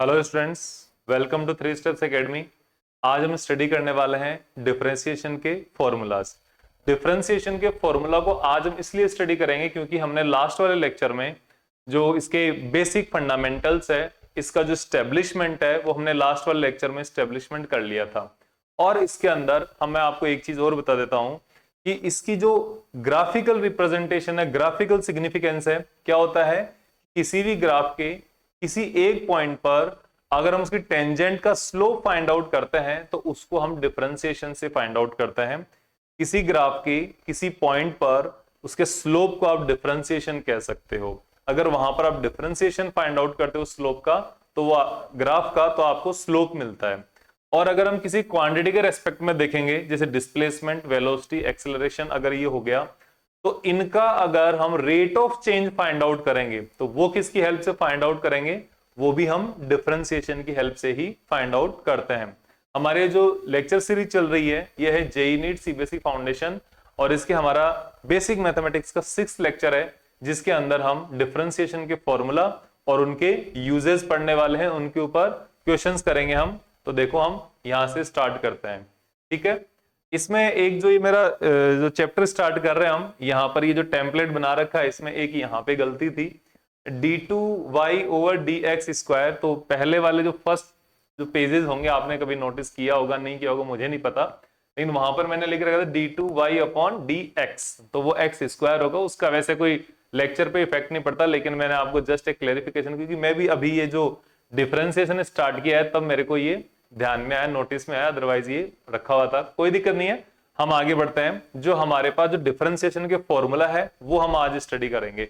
Hello students, welcome to three steps academy. आज हम study करने वाले हैं डिफरेंशिएशन के फॉर्मूलाज। डिफरेंशिएशन के फॉर्मूला को आज हम इसलिए स्टडी करेंगे क्योंकि हमने लास्ट वाले लेक्चर में जो इसके बेसिक फंडामेंटल्स है, इसका जो स्टेब्लिशमेंट है वो हमने लास्ट वाले लेक्चर में स्टेब्लिशमेंट कर लिया था। और इसके अंदर मैं आपको एक चीज और बता देता हूं कि इसकी जो ग्राफिकल रिप्रेजेंटेशन है, ग्राफिकल सिग्निफिकेंस है, क्या होता है किसी भी ग्राफ के किसी एक पॉइंट पर अगर हम उसकी टेंजेंट का स्लोप फाइंड आउट करते हैं तो उसको हम डिफरेंशिएशन से फाइंड आउट करते हैं। किसी ग्राफ के किसी पॉइंट पर उसके स्लोप को आप डिफरेंशिएशन कह सकते हो। अगर वहां पर आप डिफरेंशिएशन फाइंड आउट करते हो स्लोप का, तो वो ग्राफ का, तो आपको स्लोप मिलता है। और अगर हम किसी क्वांटिटी के रेस्पेक्ट में देखेंगे, जैसे डिस्प्लेसमेंट, वेलोसिटी, एक्सेलरेशन, अगर ये हो गया, तो इनका अगर हम rate of change find out करेंगे तो वो किसकी हेल्प से फाइंड आउट करेंगे? वो भी हम डिफरेंशिएशन की हेल्प से ही फाइंड आउट करते हैं। हमारे जो लेक्चर सीरीज चल रही है ये है जेईई नीट सीबीएसई फाउंडेशन, और इसके हमारा बेसिक मैथमेटिक्स का 6th लेक्चर है, जिसके अंदर हम डिफरेंशिएशन के फॉर्मूला और उनके यूजेस पढ़ने वाले हैं, उनके ऊपर क्वेश्चंस करेंगे हम। तो देखो हम यहां से स्टार्ट करते हैं, ठीक है। इसमें एक जो ये मेरा जो चैप्टर स्टार्ट कर रहे हैं हम, यहाँ पर ये जो टेम्पलेट बना रखा है, इसमें एक यहाँ पे गलती थी, d2y/dx²। तो पहले वाले जो फर्स्ट जो पेजेस होंगे आपने कभी नोटिस किया होगा, नहीं किया होगा मुझे नहीं पता, लेकिन वहां पर मैंने लिख रखा था d2y/dx, तो वो x² होगा। उसका वैसे कोई लेक्चर पे इफेक्ट नहीं पड़ता, लेकिन मैंने आपको जस्ट एक क्लेरिफिकेशन, क्योंकि मैं भी अभी ये जो डिफरेंशिएशन स्टार्ट किया है तब मेरे को ये ध्यान में आया, नोटिस में आया, अदरवाइज ये रखा हुआ था। कोई दिक्कत नहीं है, हम आगे बढ़ते हैं। जो हमारे पास जो डिफरेंशिएशन के फॉर्मूला है वो हम आज स्टडी करेंगे।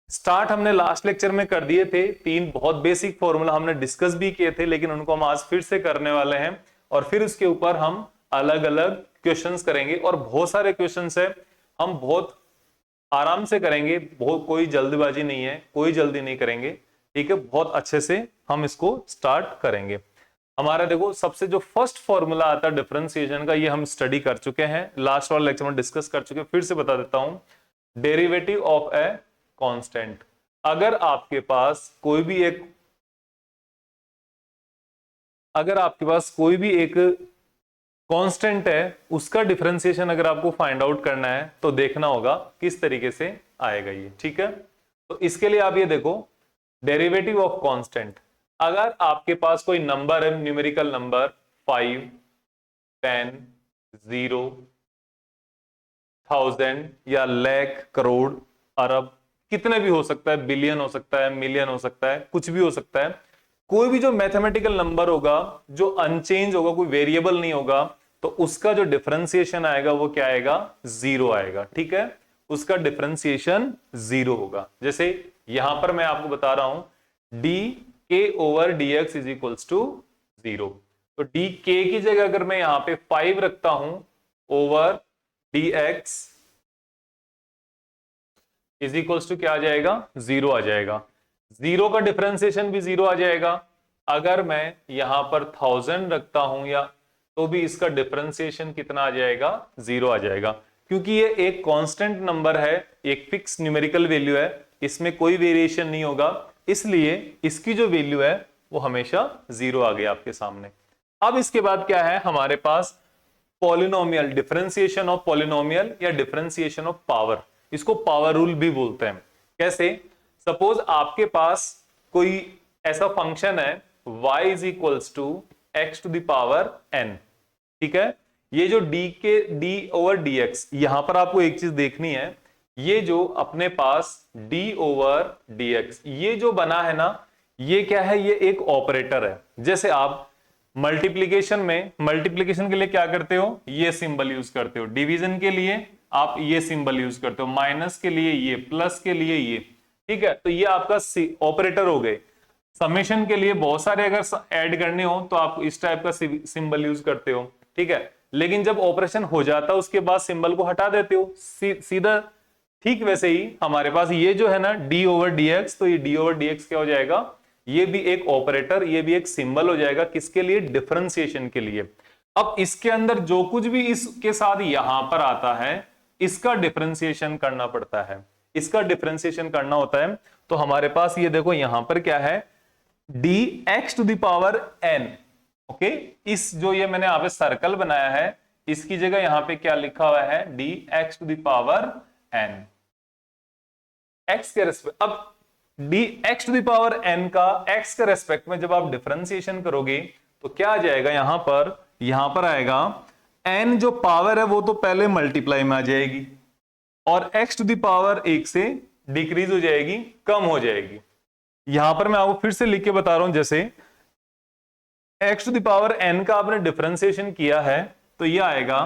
स्टार्ट हमने लास्ट लेक्चर में कर दिए थे, 3 बहुत बेसिक फॉर्मूला हमने डिस्कस भी किए थे, लेकिन उनको हम आज फिर से करने वाले हैं। और फिर उसके ऊपर हम अलग अलग क्वेश्चंस करेंगे, और बहुत सारे क्वेश्चंस है, हम बहुत आराम से करेंगे, बहुत कोई जल्दबाजी नहीं है, कोई जल्दी नहीं करेंगे, ठीक है। बहुत अच्छे से हम इसको स्टार्ट करेंगे। हमारा देखो सबसे जो फर्स्ट फॉर्मूला आता है डिफरेंशिएशन का, ये हम स्टडी कर चुके हैं, लास्ट वाले लेक्चर में डिस्कस कर चुके हैं, फिर से बता देता हूं। Derivative of a constant. अगर आपके पास कोई भी एक कांस्टेंट है, उसका डिफरेंशिएशन अगर आपको फाइंड आउट करना है तो देखना होगा किस तरीके से आएगा ये, ठीक है। तो इसके लिए आप ये देखो, डेरिवेटिव ऑफ कांस्टेंट। अगर आपके पास कोई नंबर है, न्यूमेरिकल नंबर 5, 10, 0, 1000 या लाख, करोड़, अरब, कितने भी हो सकता है, बिलियन हो सकता है, मिलियन हो सकता है, कुछ भी हो सकता है। कोई भी जो मैथमेटिकल नंबर होगा जो अनचेंज होगा, कोई वेरिएबल नहीं होगा, तो उसका जो डिफरेंशिएशन आएगा वो क्या आएगा? 0 आएगा, ठीक है। उसका डिफरेंशिएशन 0 होगा। जैसे यहां पर मैं आपको बता रहा हूं dk/dx इज इक्वल्स टू 0। तो dk की जगह अगर मैं यहां पे 5 रखता हूं over dx is equals to क्या आ जाएगा? 0 आ जाएगा। 0 का डिफरेंशिएशन भी 0 आ जाएगा। अगर मैं यहां पर 1000 रखता हूं या, तो भी इसका डिफरेंशिएशन कितना आ जाएगा? 0 आ जाएगा। क्योंकि ये एक कांस्टेंट नंबर है, एक फिक्स न्यूमेरिकल वैल्यू है, इसमें कोई वेरिएशन नहीं होगा, इसलिए इसकी जो वैल्यू है वो हमेशा 0 आ गई आपके सामने। अब इसके बाद क्या है हमारे पास? पॉलिनोमियल, डिफरेंशिएशन ऑफ पॉलिनोमियल या डिफरेंशिएशन ऑफ पावर। इसको पावर रूल भी बोलते हैं। कैसे? सपोज आपके पास कोई ऐसा फंक्शन है y is equals to x to the power n, ठीक है। ये जो d/dx, यहां पर आपको एक चीज देखनी है, ये जो अपने पास d/dx ये जो बना है ना, ये क्या है? ये एक ऑपरेटर है। जैसे आप मल्टीप्लीकेशन में, मल्टीप्लीकेशन के लिए क्या करते हो? ये सिंबल यूज करते हो। डिवीजन के लिए आप ये सिंबल यूज करते हो, माइनस के लिए ये, प्लस के लिए ये, ठीक है। तो ये आपका ऑपरेटर हो गए। समेशन के लिए बहुत सारे अगर ऐड करने हो तो आप इस टाइप का सिंबल यूज करते हो, ठीक है। लेकिन जब ऑपरेशन हो जाता है उसके बाद सिंबल को हटा देते हो सीधा। ठीक वैसे ही हमारे पास ये जो है ना d/dx, तो ये d/dx क्या हो जाएगा? ये भी एक ऑपरेटर, ये भी एक सिंबल हो जाएगा। किसके लिए? डिफरेंशिएशन के लिए। अब इसके अंदर जो कुछ भी इसके साथ यहां पर आता है, इसका डिफरेंशिएशन करना पड़ता है, इसका डिफरेंशिएशन करना होता है। तो हमारे पास ये देखो यहां पर क्या है, d x to the power n. Okay, इस जो ये मैंने यहां पे सर्कल बनाया है इसकी जगह यहां पे क्या लिखा हुआ है, d x to the power n. X के रेस्पेक्ट, अब d x to the power n का एक्स के रेस्पेक्ट में जब आप डिफरेंशिएशन करोगे तो क्या आ जाएगा, यहां पर आएगा एन जो पावर है वो तो पहले मल्टीप्लाई में आ जाएगी और एक्स टू द पावर 1 से डिक्रीज हो जाएगी, कम हो जाएगी। यहां पर मैं आपको फिर से लिख के बता रहा हूं, जैसे x to the power n का आपने डिफरेंशिएशन किया है तो ये आएगा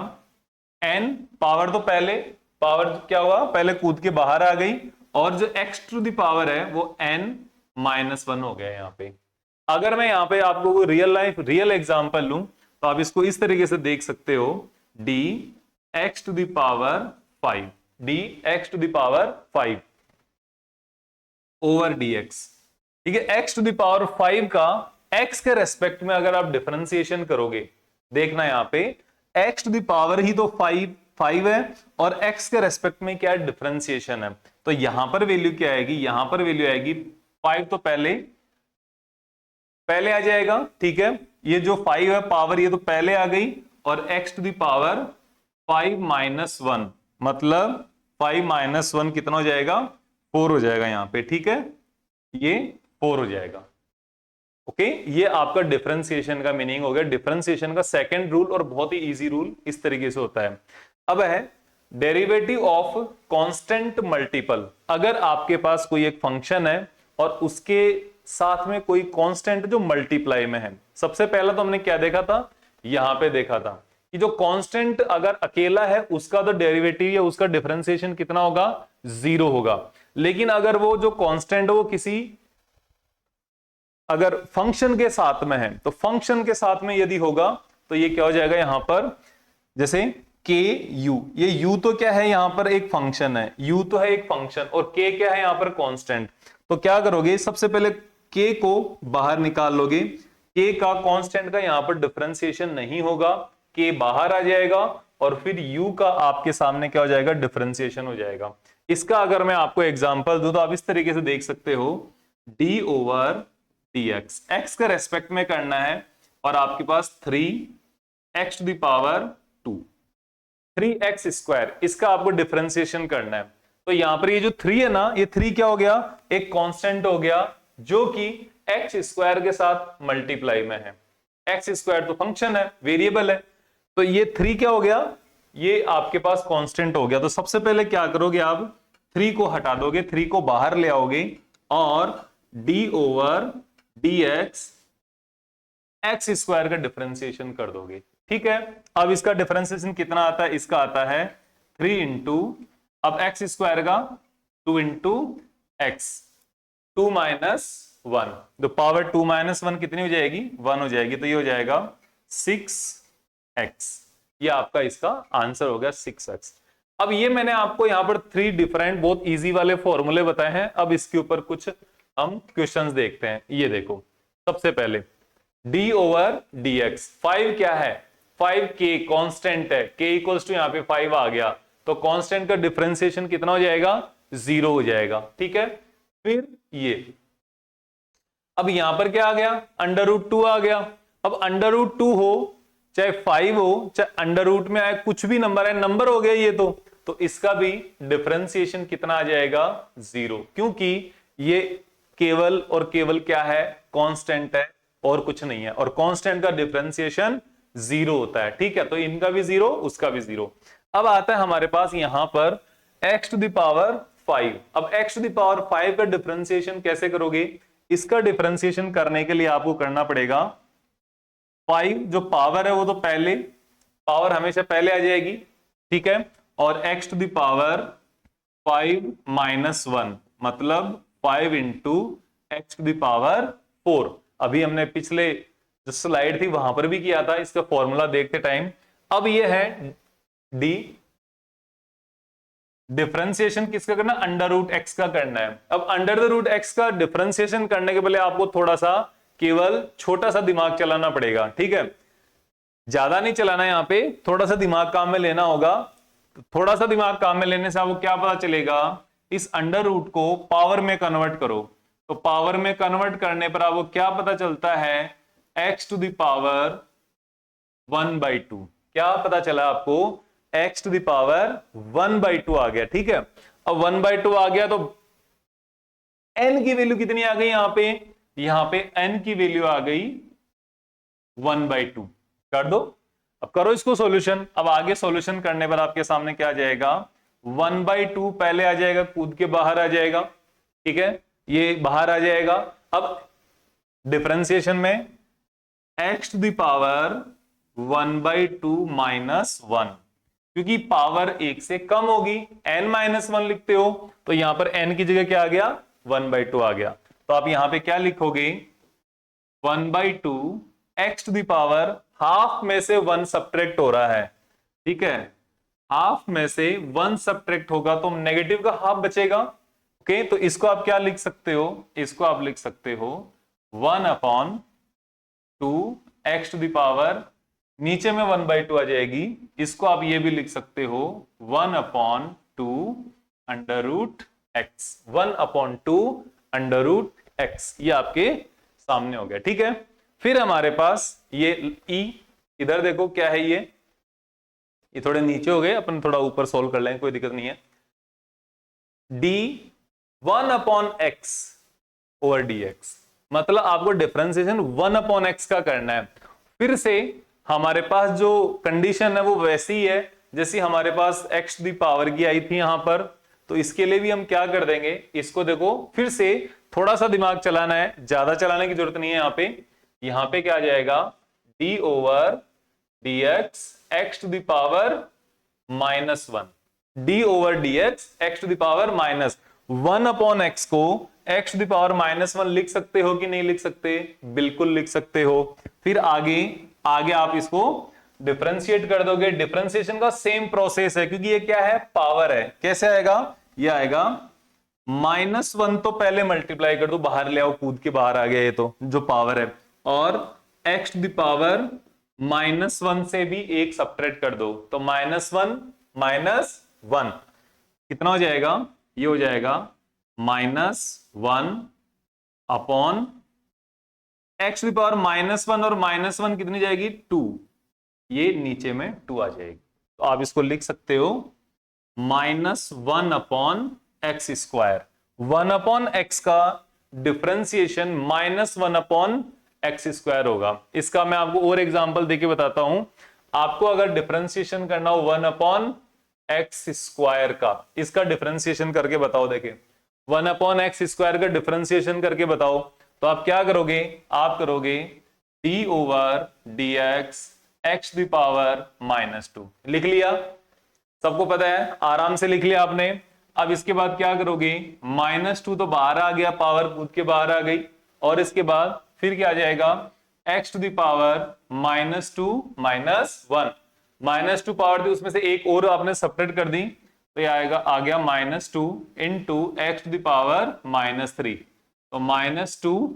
एन पावर, तो पहले पावर क्या हुआ, पहले कूद के बाहर आ गई और जो एक्स टू द पावर है वो n -1 हो गया यहां पे। अगर मैं यहां पे आपको रियल एग्जांपल लूं तो आप इसको इस तरीके से देख सकते हो, d x to the power 5, d x to the power 5 over d x. ठीक है, एक्स टू द पावर 5 का एक्स के रेस्पेक्ट में अगर आप डिफरेंशिएशन करोगे, देखना यहां पे एक्स टू द पावर ही तो 5 है और x के रेस्पेक्ट में क्या डिफरेंशिएशन है, तो यहां पर वैल्यू क्या आएगी, यहां पर वैल्यू आएगी 5 तो पहले आ जाएगा। ठीक है, ये जो 5 है पावर ये तो पहले आ गई और x टू द पावर 5 -1 मतलब 5 - 1 कितना हो जाएगा, 4 हो जाएगा यहां पे। ठीक है, ये 4 हो जाएगा। ओके, ये आपका डिफरेंशिएशन का मीनिंग हो गया। डिफरेंशिएशन का सेकंड रूल और बहुत ही इजी रूल इस तरीके से होता है। अब है डेरिवेटिव ऑफ कांस्टेंट मल्टीपल। अगर आपके पास कोई एक फंक्शन है और उसके साथ में कोई कांस्टेंट जो मल्टीप्लाई में है, सबसे पहला तो हमने क्या देखा था, यहां पे देखा था कि जो कांस्टेंट अगर अकेला है उसका तो डेरिवेटिव या उसका डिफरेंशिएशन कितना होगा, 0 होगा। लेकिन अगर वो जो कांस्टेंट है वो किसी अगर फंक्शन के साथ में है तो फंक्शन के साथ में यदि होगा तो ये क्या हो जाएगा, यहां पर जैसे के यू, ये यू तो क्या है यहां पर एक फंक्शन है, यू तो है एक फंक्शन और के क्या है यहां पर कांस्टेंट। तो क्या करोगे, सबसे पहले के को बाहर निकाल लोगे, के का कांस्टेंट का यहां पर डिफरेंशिएशन नहीं होगा, के बाहर आ जाएगा और फिर यू का आपके सामने क्या हो जाएगा, डिफरेंशिएशन हो जाएगा। इसका अगर मैं आपको एग्जांपल दूं तो आप इस तरीके से देख सकते हो, d over d x, x का रेस्पेक्ट में करना है और आपके पास 3x to the power 2, 3x square, इसका आपको डिफरेंशिएशन करना है। तो यहां पर ये जो 3 है ना, ये 3 क्या हो गया, एक कांस्टेंट हो गया जो कि x स्क्वायर के साथ मल्टीप्लाई में है। x स्क्वायर तो फंक्शन है, वेरिएबल है, तो ये 3 क्या हो गया, ये आपके पास कांस्टेंट हो गया। तो सबसे पहले क्या करोगे, आप 3 को हटा दोगे, 3 को बाहर ले आओगे और d over dx x square का डिफरेंशिएशन कर दोगे। ठीक है, अब इसका डिफरेंशिएशन कितना आता है, इसका आता है 3 इंटू, अब एक्स स्क्वायर का 2 इंटू एक्स, 2 - 1, तो पावर 2 - 1 कितनी हो जाएगी, 1 हो जाएगी, तो ये हो जाएगा 6x। ये आपका इसका आंसर हो गया 6x। अब ये मैंने आपको यहां पर 3 डिफरेंट बहुत इजी वाले फॉर्मूले बताए हैं। अब इसके ऊपर कुछ हम क्वेश्चंस देखते हैं। ये देखो, सबसे पहले d ओवर डी एक्स, 5 क्या है, 5k कांस्टेंट है, k इक्वल्स टू यहां पे 5 आ गया, तो कांस्टेंट का डिफरेंशिएशन कितना हो जाएगा, 0 हो जाएगा। ठीक है, फिर ये अब यहां पर क्या आ गया, √2 आ गया। अब √2 हो चाहे 5 हो चाहे अंडर रूट में आए, कुछ भी नंबर है, नंबर हो गया ये तो इसका भी डिफरेंशिएशन कितना आ जाएगा, 0, क्योंकि ये केवल और केवल क्या है, कांस्टेंट है और कुछ नहीं है, और कांस्टेंट का डिफरेंशिएशन 0 होता है। ठीक है, तो इनका भी 0 उसका भी 0। अब आता है हमारे पास यहां पर x टू द पावर 5। अब x टू द पावर 5 का डिफरेंशिएशन कैसे करोगे, इसका डिफरेंशिएशन करने के लिए आपको करना पड़ेगा 5 जो पावर है वो तो पहले, पावर हमेशा पहले आ जाएगी। ठीक है, और x टू द पावर 5 - 1 मतलब 5 into x to the power 4। अभी हमने पिछले जो स्लाइड थी वहां पर भी किया था इसका फॉर्मूला देखते टाइम। अब ये है डी, डिफरेंशिएशन किसका करना, √x का करना है। अब √x का डिफरेंशिएशन करने के पहले आपको थोड़ा सा केवल छोटा सा दिमाग चलाना पड़ेगा। ठीक है, ज्यादा नहीं चलाना, यहां पे थोड़ा सा दिमाग काम में लेना होगा। तो थोड़ा सा दिमाग काम में लेने से आपको क्या पता चलेगा, इस √रूट को पावर में कन्वर्ट करो, तो पावर में कन्वर्ट करने पर आपको क्या पता चलता है, x टू द पावर 1/2। क्या पता चला आपको, x टू द पावर 1/2 आ गया। ठीक है, अब 1/2 आ गया तो n की वैल्यू कितनी आ गई यहां पे n की वैल्यू आ गई 1/2। कर दो, अब करो इसको सॉल्यूशन। अब आगे सॉल्यूशन करने पर आपके सामने क्या आ जाएगा, 1/2 पहले आ जाएगा, कूद के बाहर आ जाएगा। ठीक है, ये बाहर आ जाएगा। अब डिफरेंशिएशन में x to the power 1/2 minus 1, क्योंकि पावर 1 से कम होगी, n-1 लिखते हो, तो यहां पर n की जगह क्या आ गया, 1/2 आ गया। तो आप यहां पे क्या लिखोगे, 1/2 x to the power, half में से 1 सब्ट्रैक्ट हो रहा है। ठीक है, हाफ में से 1 सब्ट्रैक्ट होगा तो नेगेटिव का हाफ बचेगा। ओके, तो इसको आप क्या लिख सकते हो, इसको आप लिख सकते हो 1/2 x टू द पावर, नीचे में 1/2 आ जाएगी, इसको आप ये भी लिख सकते हो 1/2 √x, 1/2 √x। ये आपके सामने हो गया। ठीक है, फिर हमारे पास ये e, इधर देखो क्या है, ये थोड़े नीचे हो गए, अपन थोड़ा ऊपर सोल्व कर लेंगे, कोई दिक्कत नहीं है। d 1/x ओवर dx, मतलब आपको डिफरेंशिएशन 1/x का करना है। फिर से हमारे पास जो कंडीशन है वो वैसी ही है जैसी हमारे पास x दी पावर की आई थी यहां पर। तो इसके लिए भी हम क्या कर देंगे, इसको देखो फिर से थोड़ा सा दिमाग चलाना है, ज्यादा चलाने की जरूरत नहीं है। यहां पे क्या आ जाएगा, d over dx x to the power -1, d over dx x to the power -1/x को x टू द पावर -1 लिख सकते हो कि नहीं लिख सकते, बिल्कुल लिख सकते हो। फिर आगे आप इसको डिफरेंशिएट कर दोगे, डिफरेंशिएशन का सेम प्रोसेस है क्योंकि ये क्या है, पावर है। कैसे आएगा, ये आएगा -1 तो पहले मल्टीप्लाई कर दो, बाहर ले आओ, कूद के बाहर आ गया ये तो जो पावर है, और x टू द पावर -1 से भी एक सब्ट्रैक्ट कर दो, तो -1 -1 कितना हो जाएगा, ये हो जाएगा -1 upon x to the power -1 और -1 कितनी जाएगी, 2, ये नीचे में 2 आ जाएगी। तो आप इसको लिख सकते हो -1/x²। 1/x का डिफरेंशिएशन -1/x² होगा। इसका मैं आपको और एग्जांपल देके बताता हूं। आपको अगर डिफरेंशिएशन करना हो 1/x² का, इसका डिफरेंशिएशन करके बताओ, देखे 1/x² का डिफरेंशिएशन करके बताओ, तो आप क्या करोगे, आप करोगे d over dx x to the power -2। लिख लिया, सबको पता है, आराम से लिख लिया आपने। अब इसके बाद क्या करोगे, -2 तो बाहर आ गया, पावर कूद के बाहर आ गई, और इसके बाद फिर क्या आ जाएगा, x to the power -2 -1, -2 power थी, उसमें से एक और आपने सब्ट्रैक्ट कर दी, तो ये आएगा, आ गया -2 into x to the power -3, तो -2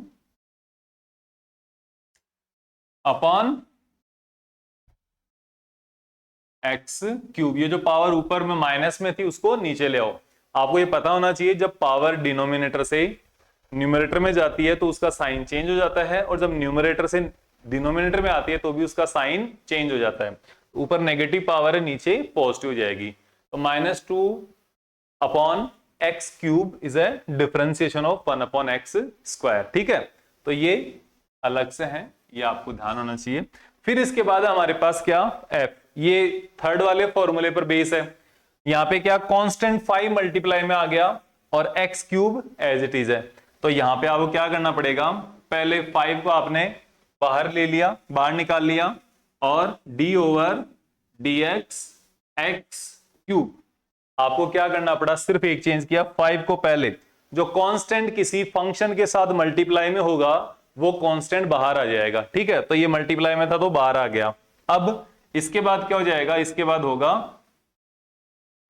अपॉन x³। ये जो पावर ऊपर में माइनस में थी उसको नीचे ले आओ। आपको ये पता होना चाहिए, जब पावर डिनोमिनेटर से न्यूमरेटर में जाती है तो उसका साइन चेंज हो जाता है, और जब न्यूमरेटर से डिनोमिनेटर में आती है तो भी उसका साइन चेंज हो जाता है। ऊपर नेगेटिव पावर है, नीचे पॉजिटिव हो जाएगी। तो -2 upon x³ is a differentiation of 1/x²। ठीक है, तो ये अलग से है, ये आपको ध्यान होना चाहिए। फिर इसके बाद हमारे पास क्या, f, ये थर्ड वाले फॉर्मूले पर बेस है। यहां पे क्या, कांस्टेंट 5 मल्टीप्लाई में आ गया और x³ एज इट इज है। तो यहां पे आपको क्या करना पड़ेगा, पहले 5 को आपने बाहर ले लिया, बाहर निकाल लिया, और d ओवर dx x³ आपको क्या करना पड़ा, सिर्फ एक चेंज किया, 5 को पहले जो कांस्टेंट किसी फंक्शन के साथ मल्टीप्लाई में होगा वो कांस्टेंट बाहर आ जाएगा। ठीक है, तो ये मल्टीप्लाई में था तो बाहर आ गया। अब इसके बाद क्या हो जाएगा, इसके बाद होगा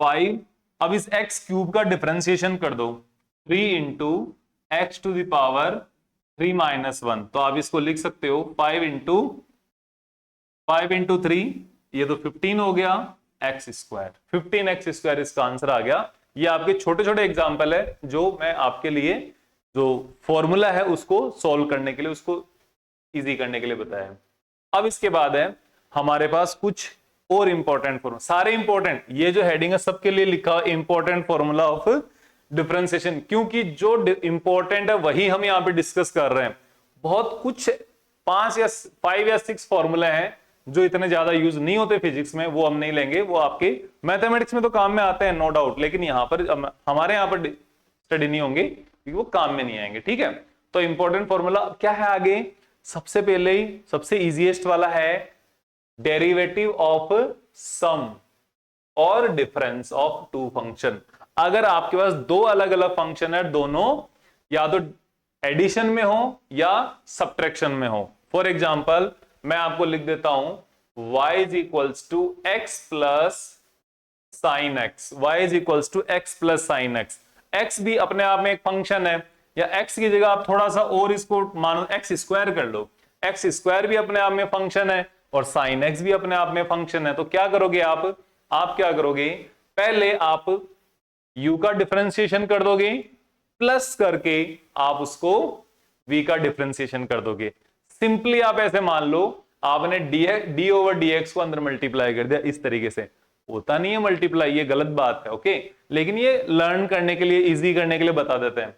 5, अब इस x³ का डिफरेंशिएशन कर दो, 3 into x to the power 3 -1, तो आप इसको लिख सकते हो 5 इंटू 3, ये तो 15 हो गया, x², 15x² इसका आंसर आ गया। ये आपके छोटे छोटे एग्जाम्पल है जो मैं आपके लिए जो फॉर्मूला है उसको सॉल्व करने के लिए, उसको इजी करने के लिए बताया है। अब इसके बाद है हमारे पास कुछ और इंपॉर्टेंट फॉर्मूला, सारे इंपॉर्टेंट, ये जो हेडिंग है सबके लिए लिखा इंपॉर्टेंट फॉर्मूला ऑफ डिफरेंशिएशन, क्योंकि जो इंपॉर्टेंट है वही हम यहां पे डिस्कस कर रहे हैं। बहुत कुछ 5 या 6 फॉर्मूले हैं जो इतने ज्यादा यूज नहीं होते फिजिक्स में, वो हम नहीं लेंगे, वो आपके मैथमेटिक्स में तो काम में आते हैं नो डाउट, लेकिन यहां पर हमारे यहां पर स्टडी नहीं होंगे क्योंकि वो काम में नहीं आएंगे। ठीक है, तो इंपॉर्टेंट फॉर्मूला क्या है आगे, सबसे पहले ही सबसे इजीएस्ट वाला है डेरिवेटिव ऑफ सम और डिफरेंस ऑफ टू फंक्शन। अगर आपके पास दो अलग अलग फंक्शन है, दोनों या तो एडिशन में हो या सब्ट्रैक्शन में हो। फॉर एग्जाम्पल मैं आपको लिख देता हूं y is equals to x plus sine x, y is equals to x plus sine x. X भी अपने आप में एक फंक्शन है, या एक्स की जगह आप थोड़ा सा और इसको मानो एक्स स्क्वायर कर लो, एक्स स्क्वायर भी अपने आप में फंक्शन है और साइन एक्स भी अपने आप में फंक्शन है। तो क्या करोगे आप क्या करोगे, पहले आप u का डिफरेंशिएशन कर दोगे, प्लस करके आप उसको v का डिफरेंशिएशन कर दोगे। सिंपली आप ऐसे मान लो आपने d ओवर dx को अंदर मल्टीप्लाई कर दिया, इस तरीके से होता नहीं है मल्टीप्लाई, ये गलत बात है ओके, लेकिन ये लर्न करने के लिए, इजी करने के लिए बता देते हैं।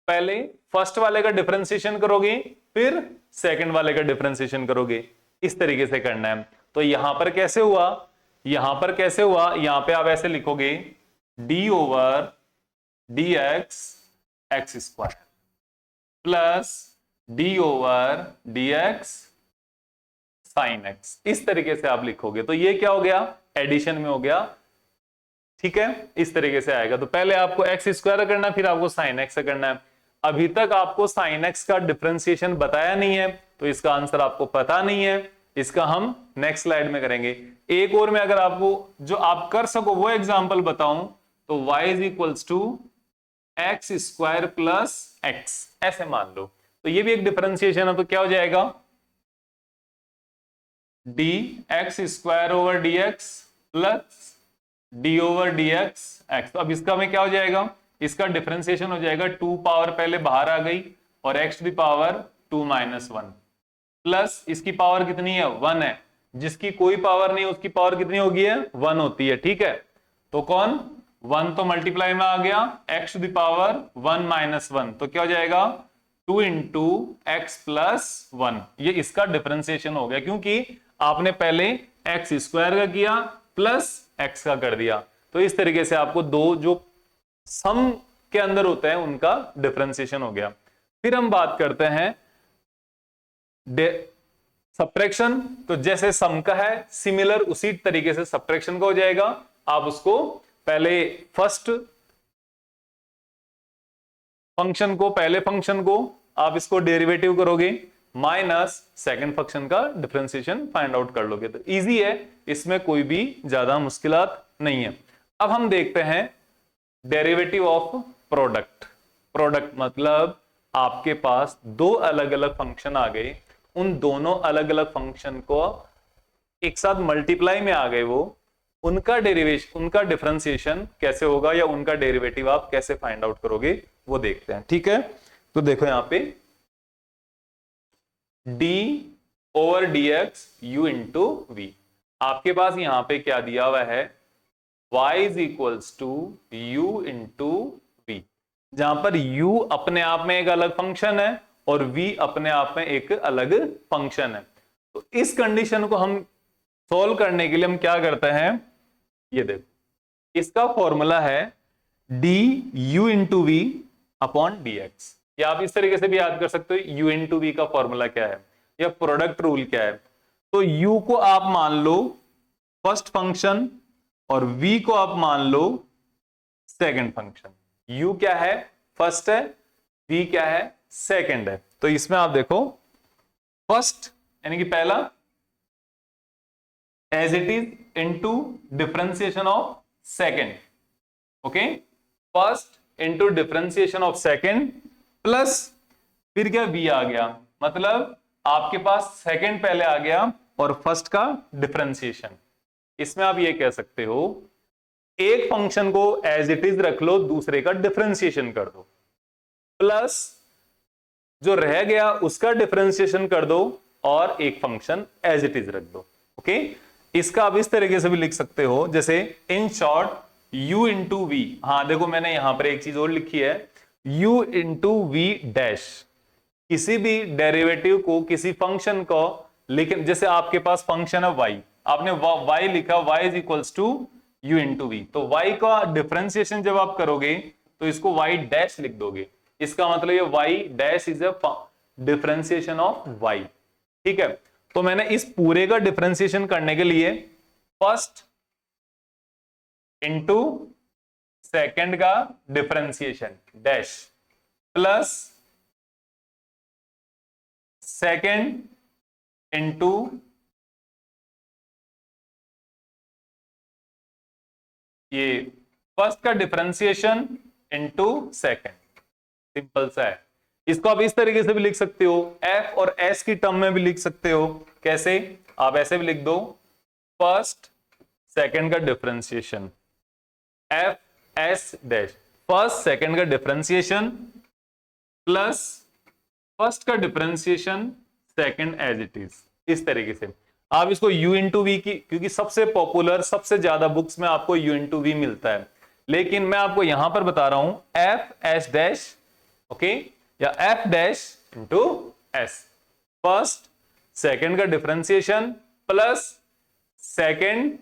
पहले फर्स्ट वाले का डिफरेंशिएशन करोगे, फिर सेकंड वाले का डिफरेंशिएशन करोगे, इस तरीके से करना है। तो यहां पर कैसे हुआ, यहां पे आप ऐसे लिखोगे d over dx x square plus d over dx sine x, इस तरीके से आप लिखोगे। तो ये क्या हो गया, एडिशन में हो गया। ठीक है, इस तरीके से आएगा। तो पहले आपको एक्स स्क्वायर करना है, फिर आपको साइन एक्स करना है। अभी तक आपको साइन एक्स का डिफरेंशिएशन बताया नहीं है, तो इसका आंसर आपको पता नहीं है, इसका हम नेक्स्ट स्लाइड में करेंगे। एक और में अगर आपको जो आप कर सको वो एग्जांपल बताऊं तो y is equals to x square plus x, ऐसे मान लो। तो ये भी एक डिफरेंशिएशन है, तो क्या हो जाएगा D x square over d x plus D over d x x. तो अब इसका में क्या हो जाएगा, इसका डिफरेंशिएशन हो जाएगा 2 पावर पहले बाहर आ गई और x to the power 2 minus 1 plus इसकी पावर कितनी है 1 है, जिसकी कोई पावर नहीं उसकी पावर कितनी होगी है 1 होती है। ठीक है, तो कौन 1 तो मल्टीप्लाई में आ गया, x to the power 1 minus 1, तो क्या हो जाएगा 2 इंटू एक्स प्लस 1। ये इसका डिफरेंशिएशन हो गया, क्योंकि आपने पहले एक्स स्क्वायर का किया प्लस एक्स का कर दिया। तो इस तरीके से आपको दो जो सम के अंदर होते हैं उनका डिफरेंशिएशन हो गया। फिर हम बात करते हैं सब्ट्रैक्शन। तो जैसे सम का है सिमिलर उसी तरीके से सब्ट्रैक्शन का हो जाएगा। आप उसको पहले पहले फंक्शन को आप इसको डेरिवेटिव करोगे, माइनस सेकंड फंक्शन का डिफरेंशिएशन फाइंड आउट कर लोगे। तो इजी है, इसमें कोई भी ज्यादा मुश्किलात नहीं है। अब हम देखते हैं डेरिवेटिव ऑफ प्रोडक्ट। प्रोडक्ट मतलब आपके पास दो अलग अलग फंक्शन आ गए, उन दोनों अलग अलग फंक्शन को एक साथ मल्टीप्लाई में आ गए, वो उनका डेरिवेशन, उनका डिफरेंशिएशन कैसे होगा या उनका डेरिवेटिव आप कैसे फाइंड आउट करोगे वो देखते हैं। ठीक है, तो देखो यहां पे d over dx u into v, आपके पास यहां पे क्या दिया हुआ है y is equals to u into v, जहां पर u अपने आप में एक अलग फंक्शन है और v अपने आप में एक अलग फंक्शन है। तो इस कंडीशन को हम सॉल्व करने के लिए हम क्या करते हैं, ये देखो, इसका फॉर्मूला है d u into v upon d x, या आप इस तरीके से भी याद कर सकते हो u इंटू वी का फॉर्मूला क्या है या प्रोडक्ट रूल क्या है। तो u को आप मान लो फर्स्ट फंक्शन और v को आप मान लो सेकंड फंक्शन। u क्या है फर्स्ट है, v क्या है सेकंड है। तो इसमें आप देखो फर्स्ट यानी कि पहला as it is into differentiation of second, okay, first into differentiation of second plus फिर क्या v आ गया, मतलब आपके पास सेकंड पहले आ गया और फर्स्ट का डिफरेंशिएशन। इसमें आप ये कह सकते हो एक फंक्शन को एज इट इज रख लो, दूसरे का डिफरेंशिएशन कर दो। प्लस जो रह गया उसका डिफरेंशिएशन कर दो और एक फंक्शन एज इट इज रख दो। ओके, इसका आप इस तरीके से भी लिख सकते हो, जैसे in short u into v. हाँ देखो मैंने यहां पर एक चीज और लिखी है, u इंटू वी डैश। किसी भी डेरिवेटिव को, किसी फंक्शन को, लेकिन जैसे आपके पास फंक्शन है y, आपने y लिखा, y is equals to u into v, तो y का डिफरेंशिएशन जब आप करोगे तो इसको y डैश लिख दोगे। इसका मतलब ये y dash is a differentiation of y। ठीक है, तो मैंने इस पूरे का डिफरेंशिएशन करने के लिए फर्स्ट इंटू सेकेंड का differentiation dash plus second into ये फर्स्ट का डिफरेंशिएशन इंटू सेकेंड। सिंपल सा है। इसको आप इस तरीके से भी लिख सकते हो, f और s की टर्म में भी लिख सकते हो। कैसे? आप ऐसे भी लिख दो, फर्स्ट सेकेंड का differentiation f s dash, first second का डिफरेंशिएशन प्लस फर्स्ट का differentiation second as it is. इस तरीके से आप इसको u इंटू वी की, क्योंकि सबसे पॉपुलर, सबसे ज्यादा बुक्स में आपको u इंटू वी मिलता है, लेकिन मैं आपको यहां पर बता रहा हूं f s डैश, ओके, या f dash into s। First second का डिफरेंशिएशन प्लस सेकेंड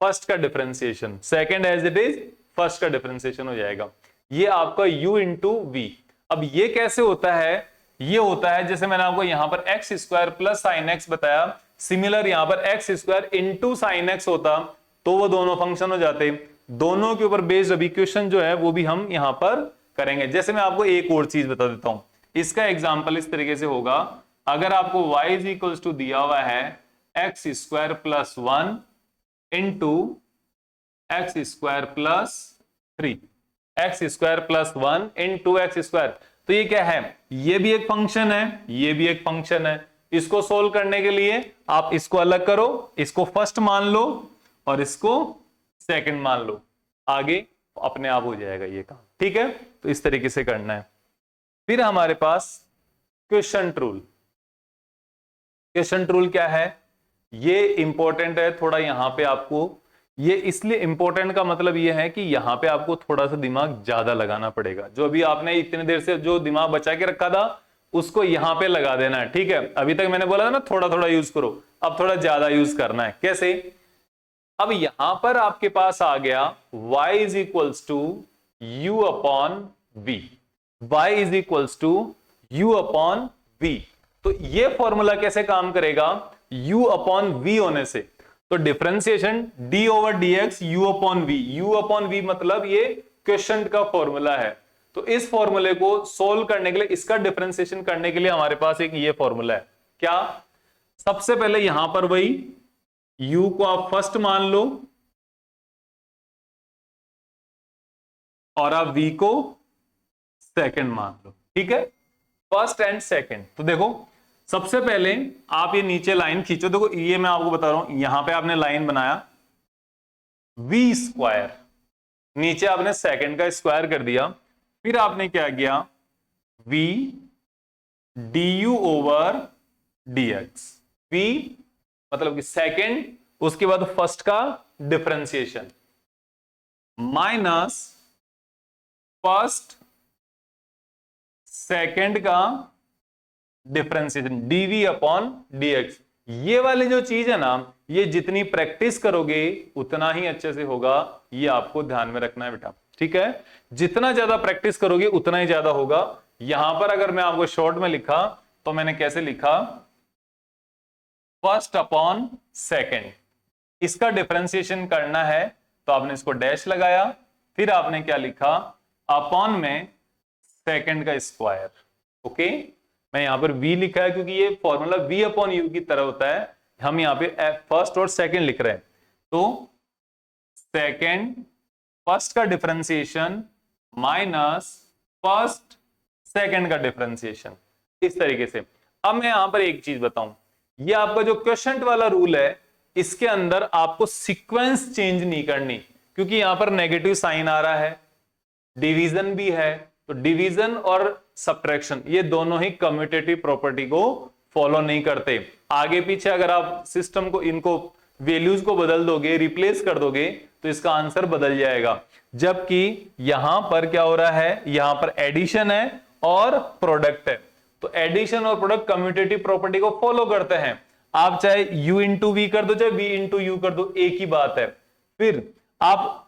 फर्स्ट का differentiation, second as it is first का डिफरेंशिएशन हो जाएगा। ये आपका u इंटू वी। अब ये कैसे होता है? ये होता है जैसे मैंने आपको यहां पर x square plus sine x बताया, सिमिलर यहां पर x square into sine x होता तो वो दोनों फंक्शन हो जाते। दोनों के ऊपर बेस्ड अभी क्वेश्चन जो है वो भी हम यहां पर करेंगे। जैसे मैं आपको एक और चीज बता देता हूं, इसका एग्जांपल इस तरीके से होगा, अगर आपको y इज इक्वल्स टू दिया हुआ है x square plus 1 into x square plus 3, x square plus 1 into x square, तो ये क्या है? ये भी एक फंक्शन है, ये भी एक फंक्शन है। इसको सोल्व करने के लिए आप इसको अलग करो, इसको फर्स्ट मान लो और इसको सेकंड मान लो, आगे अपने आप हो जाएगा ये काम। ठीक है, तो इस तरीके से करना है। फिर हमारे पास क्वोशंट रूल। क्वोशंट रूल क्या है? ये इंपॉर्टेंट है थोड़ा, यहां पे आपको, ये इसलिए इंपॉर्टेंट का मतलब ये है कि यहां पे आपको थोड़ा सा दिमाग ज्यादा लगाना पड़ेगा। जो अभी आपने इतनी देर से जो दिमाग बचा के रखा था उसको यहां पे लगा देना है। ठीक है, अभी तक मैंने बोला था ना थोड़ा थोड़ा यूज करो, अब थोड़ा ज्यादा यूज करना है। कैसे? अब यहां पर आपके पास आ गया y is equals to u upon v, y is equals to u upon v। तो ये फॉर्मूला कैसे काम करेगा? u अपॉन v होने से, तो differentiation d over dx u upon v, u upon v मतलब ये क्वोशंट का फॉर्मूला है। तो इस फॉर्मूले को सोल्व करने के लिए, इसका डिफरेंशिएशन करने के लिए हमारे पास एक ये फॉर्मूला है। क्या? सबसे पहले यहां पर वही u को आप फर्स्ट मान लो और आप v को सेकंड मान लो। ठीक है, फर्स्ट एंड सेकंड। तो देखो सबसे पहले आप ये नीचे लाइन खींचो, देखो ये मैं आपको बता रहा हूं, यहां पे आपने लाइन बनाया v स्क्वायर, नीचे आपने सेकंड का स्क्वायर कर दिया, फिर आपने क्या किया v du over dx, v मतलब कि सेकंड, उसके बाद फर्स्ट का डिफरेंशिएशन माइनस फर्स्ट सेकंड का डिफरेंशिएशन dv अपॉन dx। ये वाली जो चीज है ना, ये जितनी प्रैक्टिस करोगे उतना ही अच्छे से होगा, ये आपको ध्यान में रखना है बेटा। ठीक है, जितना ज्यादा प्रैक्टिस करोगे उतना ही ज्यादा होगा। यहां पर अगर मैं आपको शॉर्ट में लिखा तो मैंने कैसे लिखा? फर्स्ट अपॉन सेकंड, इसका डिफरेंशिएशन करना है तो आपने इसको डैश लगाया, फिर आपने क्या लिखा? अपॉन में सेकंड का स्क्वायर। ओके, मैं यहां पर v लिखा है क्योंकि ये फॉर्मूला v अपॉन u की तरह होता है, हम यहां पे फर्स्ट और सेकंड लिख रहे हैं। तो सेकंड फर्स्ट का डिफरेंशिएशन माइनस फर्स्ट सेकंड का डिफरेंशिएशन, इस तरीके से। अब मैं यहां पर एक चीज बताऊं, ये आपका जो क्वोशंट वाला रूल है, इसके अंदर आपको सीक्वेंस चेंज नहीं करनी, क्योंकि यहां पर नेगेटिव साइन आ रहा है, डिवीजन भी है, तो डिवीजन और सब्ट्रैक्शन ये दोनों ही कम्यूटेटिव प्रॉपर्टी को फॉलो नहीं करते। आगे पीछे अगर आप सिस्टम को, इनको वैल्यूज को बदल दोगे, रिप्लेस कर दोगे, तो इसका आंसर बदल जाएगा। जबकि यहां पर क्या हो रहा है, यहां पर एडिशन है और प्रोडक्ट है, तो एडिशन और प्रोडक्ट कम्यूटेटिव प्रॉपर्टी को फॉलो करते हैं। आप चाहे u इंटू वी कर दो, चाहे v इंटू यू कर दो, एक ही बात है। फिर आप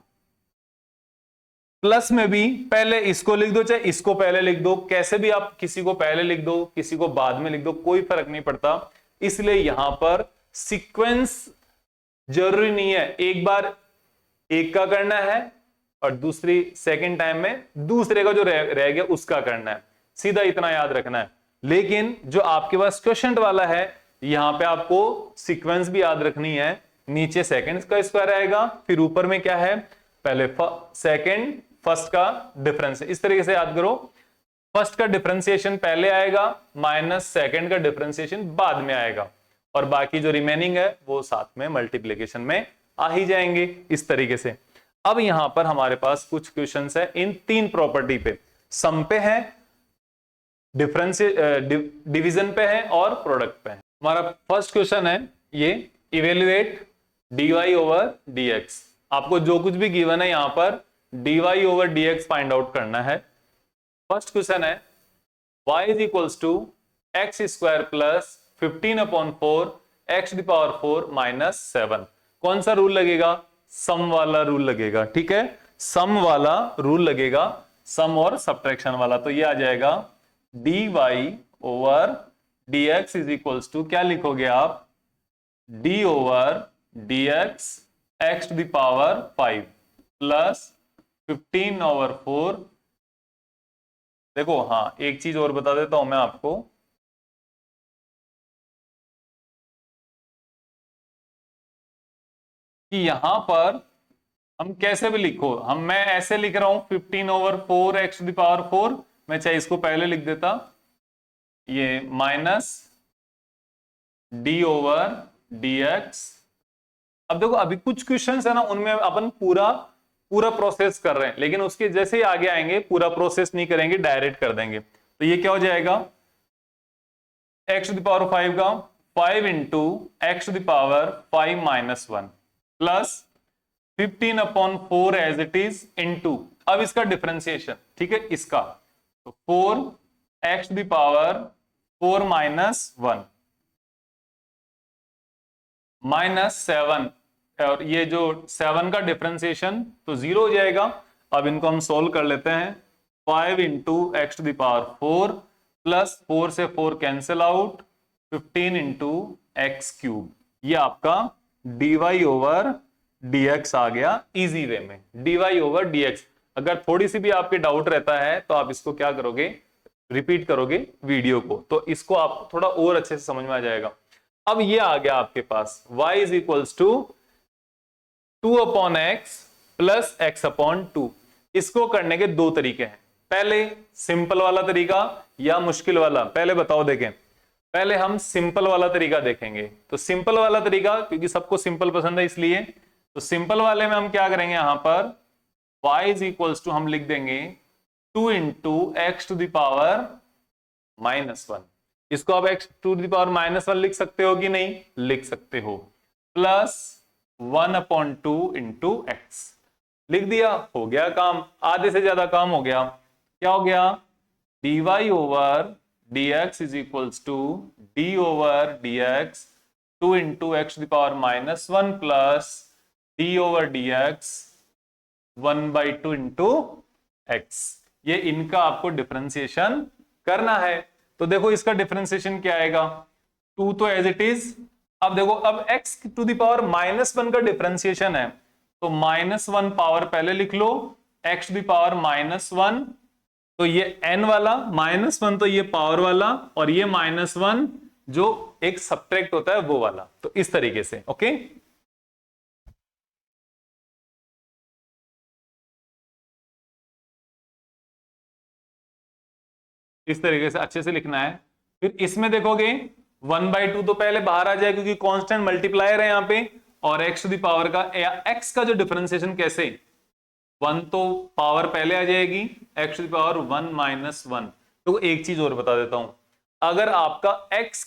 प्लस में भी पहले इसको लिख दो, चाहे इसको पहले लिख दो, कैसे भी आप किसी को पहले लिख दो, किसी को बाद में लिख दो, कोई फर्क नहीं पड़ता। इसलिए यहां पर सीक्वेंस जरूरी नहीं है, एक बार एक का करना है और दूसरी सेकंड टाइम में दूसरे का जो रह गया उसका करना है, सीधा इतना याद रखना है। लेकिन जो आपके पास क्वेश्चन वाला है, यहां पे आपको सीक्वेंस भी याद रखनी है। नीचे सेकंड्स का स्क्वायर आएगा, फिर ऊपर में क्या है, पहले सेकंड फर्स्ट का डिफरेंस। इस तरीके से याद करो, फर्स्ट का डिफरेंशिएशन पहले आएगा, माइनस सेकंड का डिफरेंशिएशन बाद में आएगा, और बाकी जो रिमेनिंग है वो साथ में मल्टीप्लिकेशन में आ ही जाएंगे, इस तरीके से। अब यहां पर हमारे पास कुछ क्वेश्चंस है इन तीन प्रॉपर्टी पे, सम पे है, डिफरेंस डिवीजन पे है और प्रोडक्ट पे है। हमारा फर्स्ट क्वेश्चन है ये, इवेल्युएट dy ओवर dx। आपको जो कुछ भी गिवन है यहां पर dy over dx find out करना है। फर्स्ट क्वेश्चन है y is equals to x square plus 15/4 x to power 4 minus 7। कौन सा रूल लगेगा, सम वाला रूल लगेगा, ठीक है, सम वाला रूल लगेगा, सम और सब्ट्रैक्शन वाला। तो ये आ जाएगा dy over dx is equals to, क्या लिखोगे आप, d over dx x to the power 5 plus 15/4। देखो हाँ, एक चीज और बता देता हूं मैं आपको, कि यहां पर हम कैसे भी लिखो, मैं ऐसे लिख रहा हूं 15/4 x टू द पावर 4, मैं चाहे इसको पहले लिख देता, ये माइनस d ओवर dx। अब देखो अभी कुछ क्वेश्चंस है ना, उनमें अपन पूरा प्रोसेस कर रहे हैं, लेकिन उसके जैसे ही आगे आएंगे पूरा प्रोसेस नहीं करेंगे, डायरेक्ट कर देंगे। तो ये क्या हो जाएगा, x टू द पावर 5 का 5 into x to the power 5 minus 1 plus 15/4 as it is into, अब इसका डिफरेंशिएशन, ठीक है, इसका तो 4 x to the power 4 minus 1 minus 7, और ये जो 7 का डिफरेंशिएशन तो 0 हो जाएगा। अब इनको हम सोल्व कर लेते हैं, 5 into x to the power 4 plus 4 से 4 cancel out, 15 into x cube. ये आपका dy ओवर dx आ गया इजी वे में, dy ओवर dx। अगर थोड़ी सी भी आपके डाउट रहता है तो आप इसको क्या करोगे, रिपीट करोगे वीडियो को, तो इसको आप थोड़ा और अच्छे से समझ में आ जाएगा। अब ये आ गया आपके पास y is equals to 2/x plus x/2। इसको करने के दो तरीके हैं, पहले सिंपल वाला तरीका या मुश्किल वाला, पहले बताओ देखें। पहले हम सिंपल वाला तरीका देखेंगे। तो सिंपल वाला तरीका, क्योंकि सबको सिंपल पसंद है इसलिए, तो सिंपल वाले में हम क्या करेंगे, यहां पर y इज इक्वल्स टू हम लिख देंगे 2 into x to the power -1। इसको आप x टू द पावर -1 लिख सकते हो कि नहीं, लिख सकते हो, प्लस 1/2 इंटू एक्स। लिख दिया, हो गया काम, आधे से ज्यादा काम हो गया। क्या हो गया, dy over dx is equals to d over dx 2 into x to the power -1 plus d over dx 1/2 into x. ये इनका आपको डिफरेंशिएशन करना है। तो देखो इसका डिफरेंशिएशन क्या आएगा, 2 तो एज इट इज। अब देखो, अब x टू द पावर -1 का डिफरेंशिएशन है, तो -1 पावर पहले लिख लो, x टू द पावर -1, तो ये n वाला, -1 तो ये पावर वाला, और ये -1 जो एक सब्ट्रैक्ट होता है वो वाला। तो इस तरीके से, ओके। इस तरीके से अच्छे से लिखना है। फिर इसमें देखोगे 1/2 तो पहले बाहर आ जाए, क्योंकि कांस्टेंट मल्टीप्लायर है यहां पे, और x टू द पावर का, x का जो डिफरेंशिएशन कैसे, 1 तो पावर पहले आ जाएगी, x to the power 1 minus 1। तो एक चीज और बता देता हूं, अगर आपका x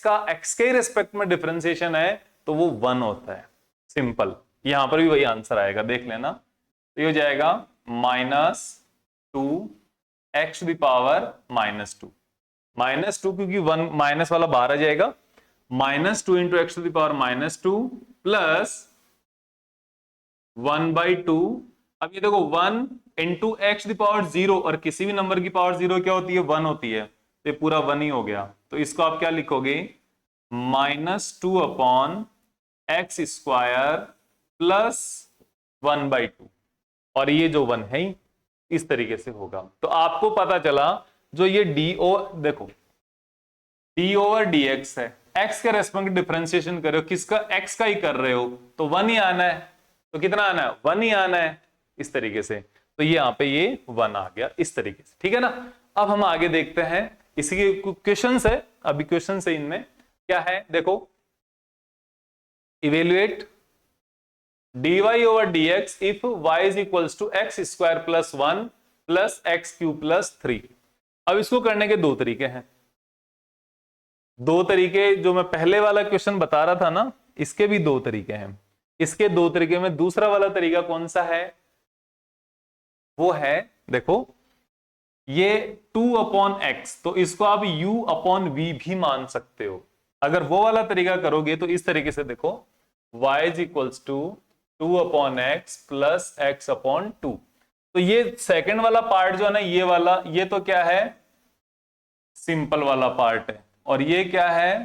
के रिस्पेक्ट में डिफरेंशिएशन है तो वो 1 होता है, सिंपल। यहां पर भी वही आंसर आएगा, देख लेना। तो ये हो जाएगा -2 x टू द पावर -2, -2 क्योंकि 1 माइनस वाला बाहर आ जाएगा, -2 into x to the power -2 plus 1/2। अब ये देखो 1 इंटू एक्स द पावर 0, और किसी भी नंबर की पावर 0 क्या होती है, 1 होती है, तो ये पूरा 1 ही हो गया। तो इसको आप क्या लिखोगे, -2 अपॉन एक्स स्क्वायर प्लस 1/2, और ये जो 1 है इस तरीके से होगा। तो आपको पता चला जो ये देखो डी ओवर डी एक्स है, एक्स के रेस्पेक्ट डिफरेंशिएशन कर रहे हो, किसका, एक्स का ही कर रहे हो, तो 1 ही आना है। तो कितना आना है, 1 ही आना है, इस तरीके से। तो ये यहां पे ये 1 आ गया इस तरीके से, ठीक है ना। अब हम आगे देखते हैं, इसी के क्वेश्चन है, अभी क्वेश्चन है, इनमें क्या है देखो, evaluate dy over dx if y is equals to x square plus 1 plus x cube plus 3। अब इसको करने के दो तरीके हैं, दो तरीके जो मैं पहले वाला क्वेश्चन बता रहा था ना, इसके भी दो तरीके हैं। इसके दो तरीके में दूसरा वाला तरीका कौन सा है, वो है देखो ये 2 अपॉन एक्स, तो इसको आप u अपॉन v भी मान सकते हो। अगर वो वाला तरीका करोगे तो इस तरीके से देखो, y is equals to 2 upon x plus x upon 2। तो ये सेकंड वाला पार्ट जो है ना, ये वाला, ये तो क्या है, सिंपल वाला पार्ट है, और ये क्या है,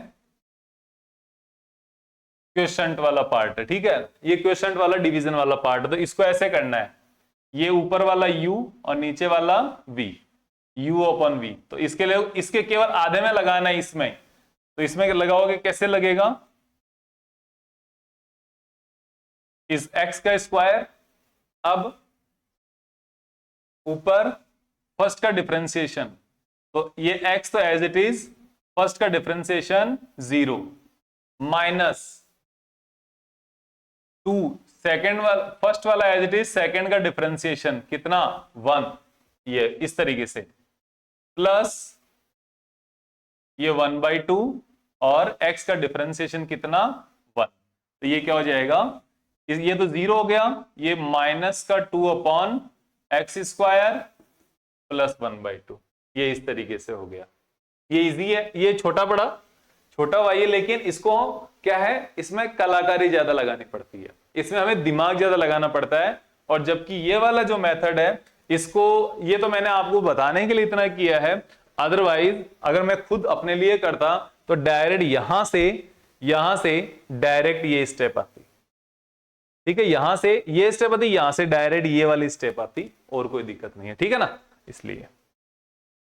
क्वेश्चंट वाला पार्ट है, ठीक है। ये क्वेश्चंट वाला डिवीजन वाला पार्ट है। तो इसको ऐसे करना है, ये ऊपर वाला u और नीचे वाला v, u अपॉन v। तो इसके लिए इसके केवल आधे में लगाना है इसमें, तो इसमें लगाओगे कैसे लगेगा, इस x का स्क्वायर, अब ऊपर फर्स्ट का डिफरेंशिएशन, तो ये x तो एज इट इज, फर्स्ट का डिफरेंशिएशन 0 माइनस 2, सेकंड वाला, फर्स्ट वाला एज इट इज, सेकंड का डिफरेंशिएशन कितना 1, ये इस तरीके से, प्लस ये 1/2 और x का डिफरेंशिएशन कितना 1। तो ये क्या हो जाएगा, ये तो 0 हो गया, ये माइनस का 2 अपॉन एक्स स्क्वायर प्लस 1/2, ये इस तरीके से हो गया। ये इजी है, ये छोटा वाई है, लेकिन इसको क्या है, इसमें कलाकारी ज्यादा लगानी पड़ती है, इसमें हमें दिमाग ज्यादा लगाना पड़ता है। और जबकि ये वाला जो मेथड है, इसको, ये तो मैंने आपको बताने के लिए इतना किया है, अदरवाइज अगर मैं खुद अपने लिए करता तो डायरेक्ट यहां से डायरेक्ट ये स्टेप आती, ठीक है, यहां से ये स्टेप आती, यहां से डायरेक्ट ये वाली स्टेप आती, और कोई दिक्कत नहीं है, ठीक है ना। इसलिए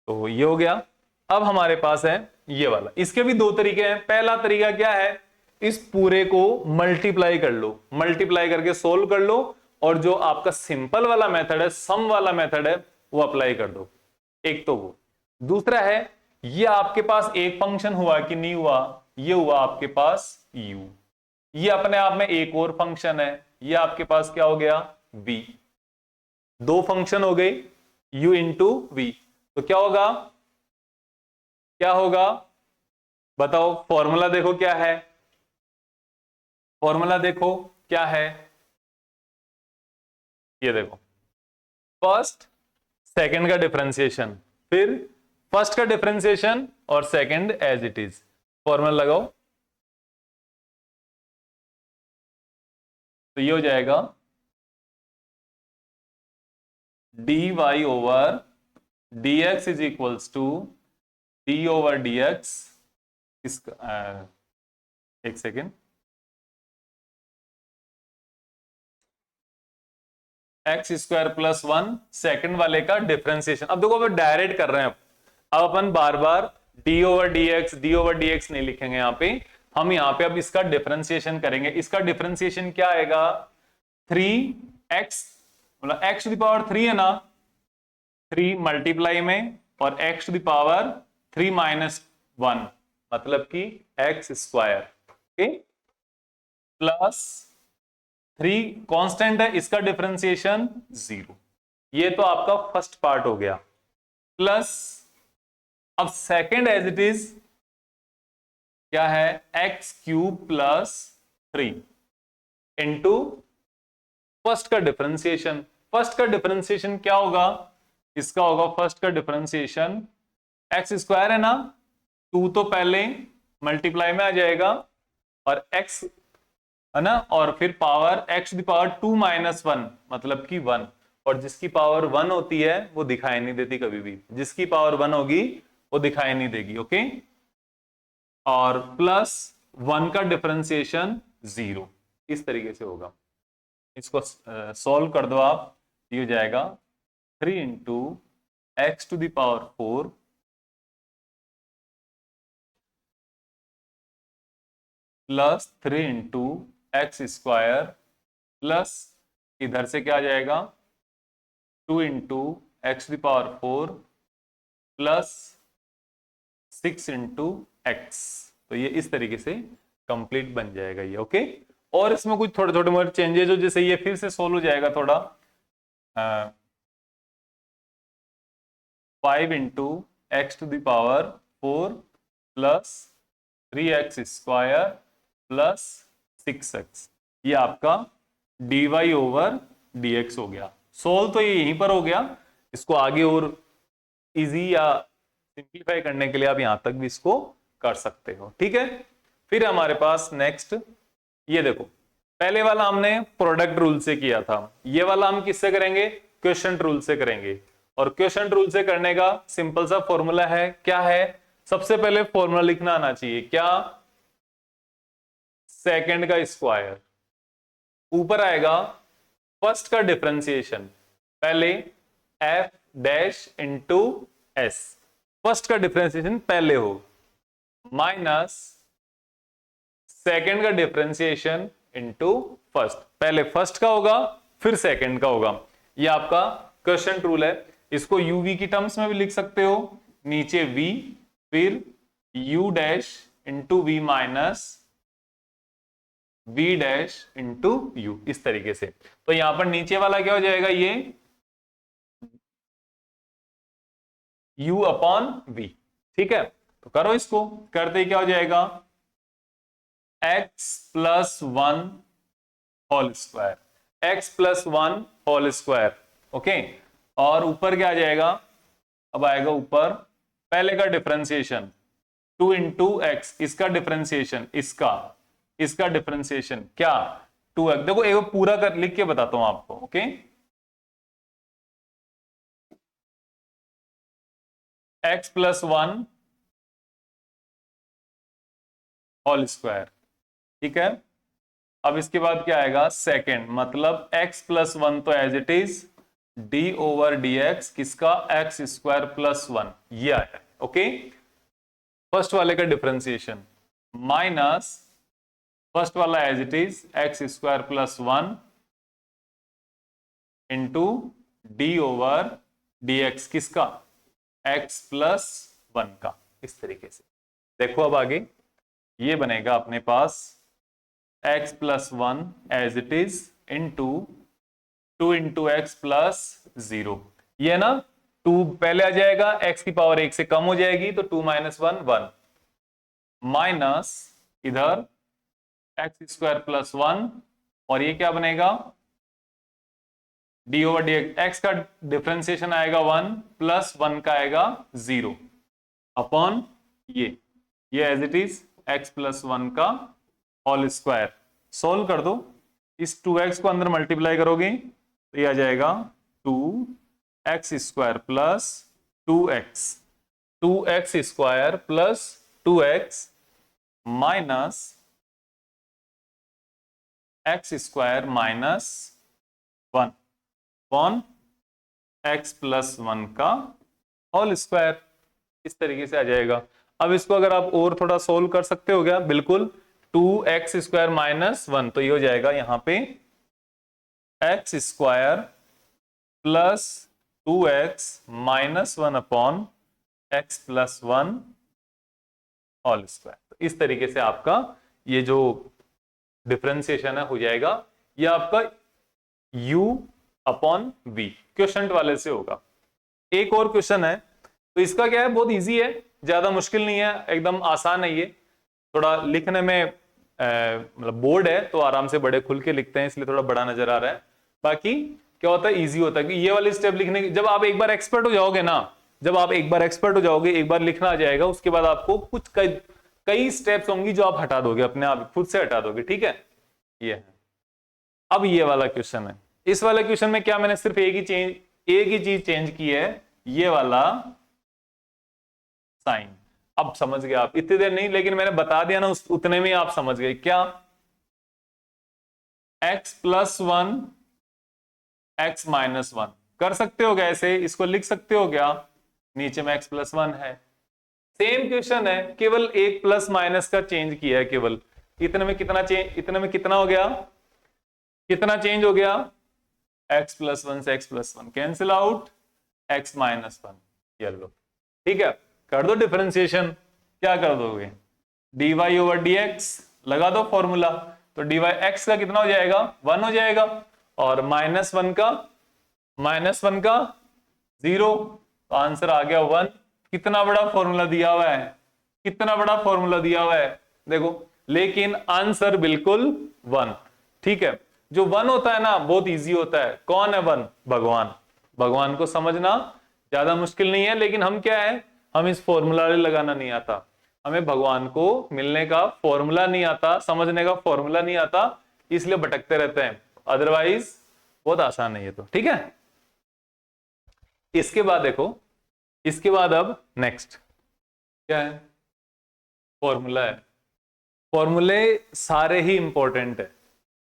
तो ये हो गया। अब हमारे पास है ये वाला, इसके भी दो तरीके हैं। पहला तरीका क्या है, इस पूरे को मल्टीप्लाई कर लो, मल्टीप्लाई करके सोल्व कर लो, और जो आपका सिंपल वाला मेथड है, सम वाला मेथड है, वो अप्लाई कर दो। एक तो वो, दूसरा है, ये आपके पास एक फंक्शन हुआ कि नहीं हुआ, ये हुआ आपके पास u, ये अपने आप में एक और फंक्शन है, ये आपके पास क्या हो गया v, दो फंक्शन हो गए u इंटू v। तो क्या होगा बताओ, फॉर्मूला देखो क्या है, फॉर्मूला देखो क्या है, ये देखो, फर्स्ट सेकंड का डिफरेंशिएशन, फिर फर्स्ट का डिफरेंशिएशन और second as it is, formula लगाओ, तो ये हो जाएगा dy over dx is equals to d over dx, इसका एक second, x square plus 1 second वाले का डिफरेंशिएशन। अब देखो अब डायरेक्ट कर रहे हैं, अब अपन बार बार d ओवर डी एक्स नहीं लिखेंगे, यहां पे हम यहां पे अब इसका डिफरेंशिएशन करेंगे। इसका डिफरेंशिएशन क्या आएगा, 3x, मतलब x टू द पावर 3 है ना, 3 मल्टीप्लाई में, और x to the power 3 minus 1, मतलब कि x square, okay, plus 3 constant है, इसका डिफरेंशिएशन 0। ये तो आपका फर्स्ट पार्ट हो गया, प्लस अब सेकेंड एज इट इज क्या है, x cube plus 3 into first का डिफरेंशिएशन। फर्स्ट का डिफरेंशिएशन क्या होगा, इसका होगा फर्स्ट का डिफरेंशिएशन एक्स स्क्वायर है ना, 2 तो पहले मल्टीप्लाई में आ जाएगा और x है ना, और फिर पावर x की पावर 2 - 1 मतलब कि 1, और जिसकी पावर 1 होती है वो दिखाई नहीं देती कभी भी, जिसकी पावर 1 होगी वो दिखाई नहीं देगी, ओके। और प्लस 1 का डिफरेंशिएशन 0, इस तरीके से होगा। इसको सॉल्व कर दो आप, ये हो जाएगा 3 into x to the power 4 plus 3 into x square plus इधर से क्या आ जाएगा 2 into x to the power 4 plus 6 into x. तो ये इस तरीके से कंप्लीट बन जाएगा ये, ओके। और इसमें कुछ थोड़े छोटे मोटे चेंजेस हो, जैसे ये फिर से सोल्व हो जाएगा थोड़ा, 5 into x to the power 4 plus 3x square plus 6x, ये आपका dy ओवर dx हो गया। सोल्व तो ये यहीं पर हो गया, इसको आगे और इजी या सिंप्लीफाई करने के लिए आप यहां तक भी इसको कर सकते हो, ठीक है। फिर हमारे पास नेक्स्ट ये देखो, पहले वाला हमने प्रोडक्ट रूल से किया था, ये वाला हम किससे करेंगे, क्वेश्चन रूल से करेंगे। और क्वेश्चन रूल से करने का सिंपल सा फॉर्मूला है, क्या है, सबसे पहले फॉर्मूला लिखना आना चाहिए, क्या, सेकंड का स्क्वायर, ऊपर आएगा फर्स्ट का डिफरेंशिएशन, पहले F dash into S, first का डिफरेंशिएशन पहले हो, माइनस सेकंड का डिफरेंशिएशन इंटू फर्स्ट, पहले फर्स्ट का होगा फिर सेकंड का होगा। ये आपका क्वेश्चन रूल है। इसको यूवी की टर्म्स में भी लिख सकते हो, नीचे v फिर u dash into v minus v dash into u, इस तरीके से। तो यहां पर नीचे वाला क्या हो जाएगा, ये u अपॉन v, ठीक है। तो करो इसको, करते क्या हो जाएगा, x plus 1 whole square, x plus 1 whole square, okay. और ऊपर क्या आ जाएगा, अब आएगा ऊपर पहले का डिफरेंशिएशन 2 इंटू एक्स, इसका डिफरेंशिएशन, इसका डिफरेंशिएशन क्या 2x। देखो एक पूरा कर लिख के बताता हूं आपको, okay. x plus 1 whole square, ठीक है। अब इसके बाद क्या आएगा, सेकंड, मतलब x प्लस 1 तो as it is d over dx, किसका, x स्क्वायर प्लस 1, ये आया, ओके। फर्स्ट वाले का डिफरेंशिएशन माइनस फर्स्ट वाला as it is x square plus 1 into d over dx, किसका, x प्लस 1 का, इस तरीके से। देखो अब आगे ये बनेगा अपने पास x plus 1 as it is into 2 into x plus 0, ये ना 2 पहले आ जाएगा, x की पावर 1 से कम हो जाएगी तो 2 - 1 1, माइनस इधर एक्स स्क्वायर प्लस 1, और ये क्या बनेगा, डी ओवर डी एक्स का डिफरेंशिएशन आएगा 1 प्लस 1 का आएगा 0 अपॉन ये as it is x plus 1 का होल स्क्वायर। सोल्व कर दो, इस 2x को अंदर मल्टीप्लाई करोगे तो ये आ जाएगा 2x square plus 2x square plus 2x minus x square minus 1 upon x plus 1 का होल स्क्वायर, इस तरीके से आ जाएगा। अब इसको अगर आप और थोड़ा सोल्व कर सकते हो क्या, बिल्कुल, 2x स्क्वायर माइनस 1, तो ये हो जाएगा यहां पे x square plus 2x minus 1 upon x plus 1 whole square. तो इस तरीके से आपका ये जो डिफरेंशिएशन है हो जाएगा। ये आपका u अपॉन v, क्वेश्चन वाले से होगा। एक और क्वेश्चन है, तो इसका क्या है, बहुत इजी है, ज्यादा मुश्किल नहीं है, एकदम आसान है ये। थोड़ा लिखने में मतलब बोर्ड है तो आराम से बड़े खुल के लिखते हैं, इसलिए थोड़ा बड़ा नजर आ रहा है। बाकी क्या होता है, इजी होता है कि ये वाली स्टेप लिखने की, जब आप एक बार एक्सपर्ट हो जाओगे ना, जब आप एक बार एक्सपर्ट हो जाओगे, एक बार लिखना आ जाएगा, उसके बाद आपको कुछ कई स्टेप्स होंगी जो आप हटा दोगे, अपने आप खुद से हटा दोगे, ठीक है। ये है। अब ये वाला क्वेश्चन है, इस वाले क्वेश्चन में क्या मैंने सिर्फ एक ही चीज चेंज की है, ये वाला साइन। अब समझ गए आप, इतनी देर नहीं, लेकिन मैंने बता दिया ना, उतने में आप समझ गए क्या। x+1 x-1 कर सकते हो क्या ऐसे, इसको लिख सकते हो क्या, नीचे में x+1 है। सेम क्वेश्चन है, केवल एक प्लस माइनस का चेंज किया है, केवल इतने में कितना हो गया, कितना चेंज हो गया, x+1 से x+1 कैंसिल आउट, x-1 ये लो, ठीक है। कर दो डिफरेंशिएशन, क्या कर दोगे, dy/dx लगा दो फॉर्मूला, तो dy x का कितना हो जाएगा, 1 हो जाएगा, और -1 का 0, तो आंसर आ गया 1। कितना बड़ा फॉर्मूला दिया हुआ है, कितना बड़ा फॉर्मूला दिया हुआ है देखो, लेकिन आंसर बिल्कुल 1, ठीक है। जो 1 होता है ना बहुत इजी होता है, कौन है 1, भगवान। भगवान को समझना ज्यादा मुश्किल नहीं है, लेकिन हम क्या है, हम इस फॉर्मूला लगाना नहीं आता, हमें भगवान को मिलने का फॉर्मूला नहीं आता, समझने का फॉर्मूला नहीं आता, इसलिए भटकते रहते हैं, अदरवाइज बहुत आसान है ये तो, ठीक है। इसके बाद देखो, इसके बाद अब नेक्स्ट क्या है, फॉर्मूला है। फॉर्मूले सारे ही इंपॉर्टेंट है,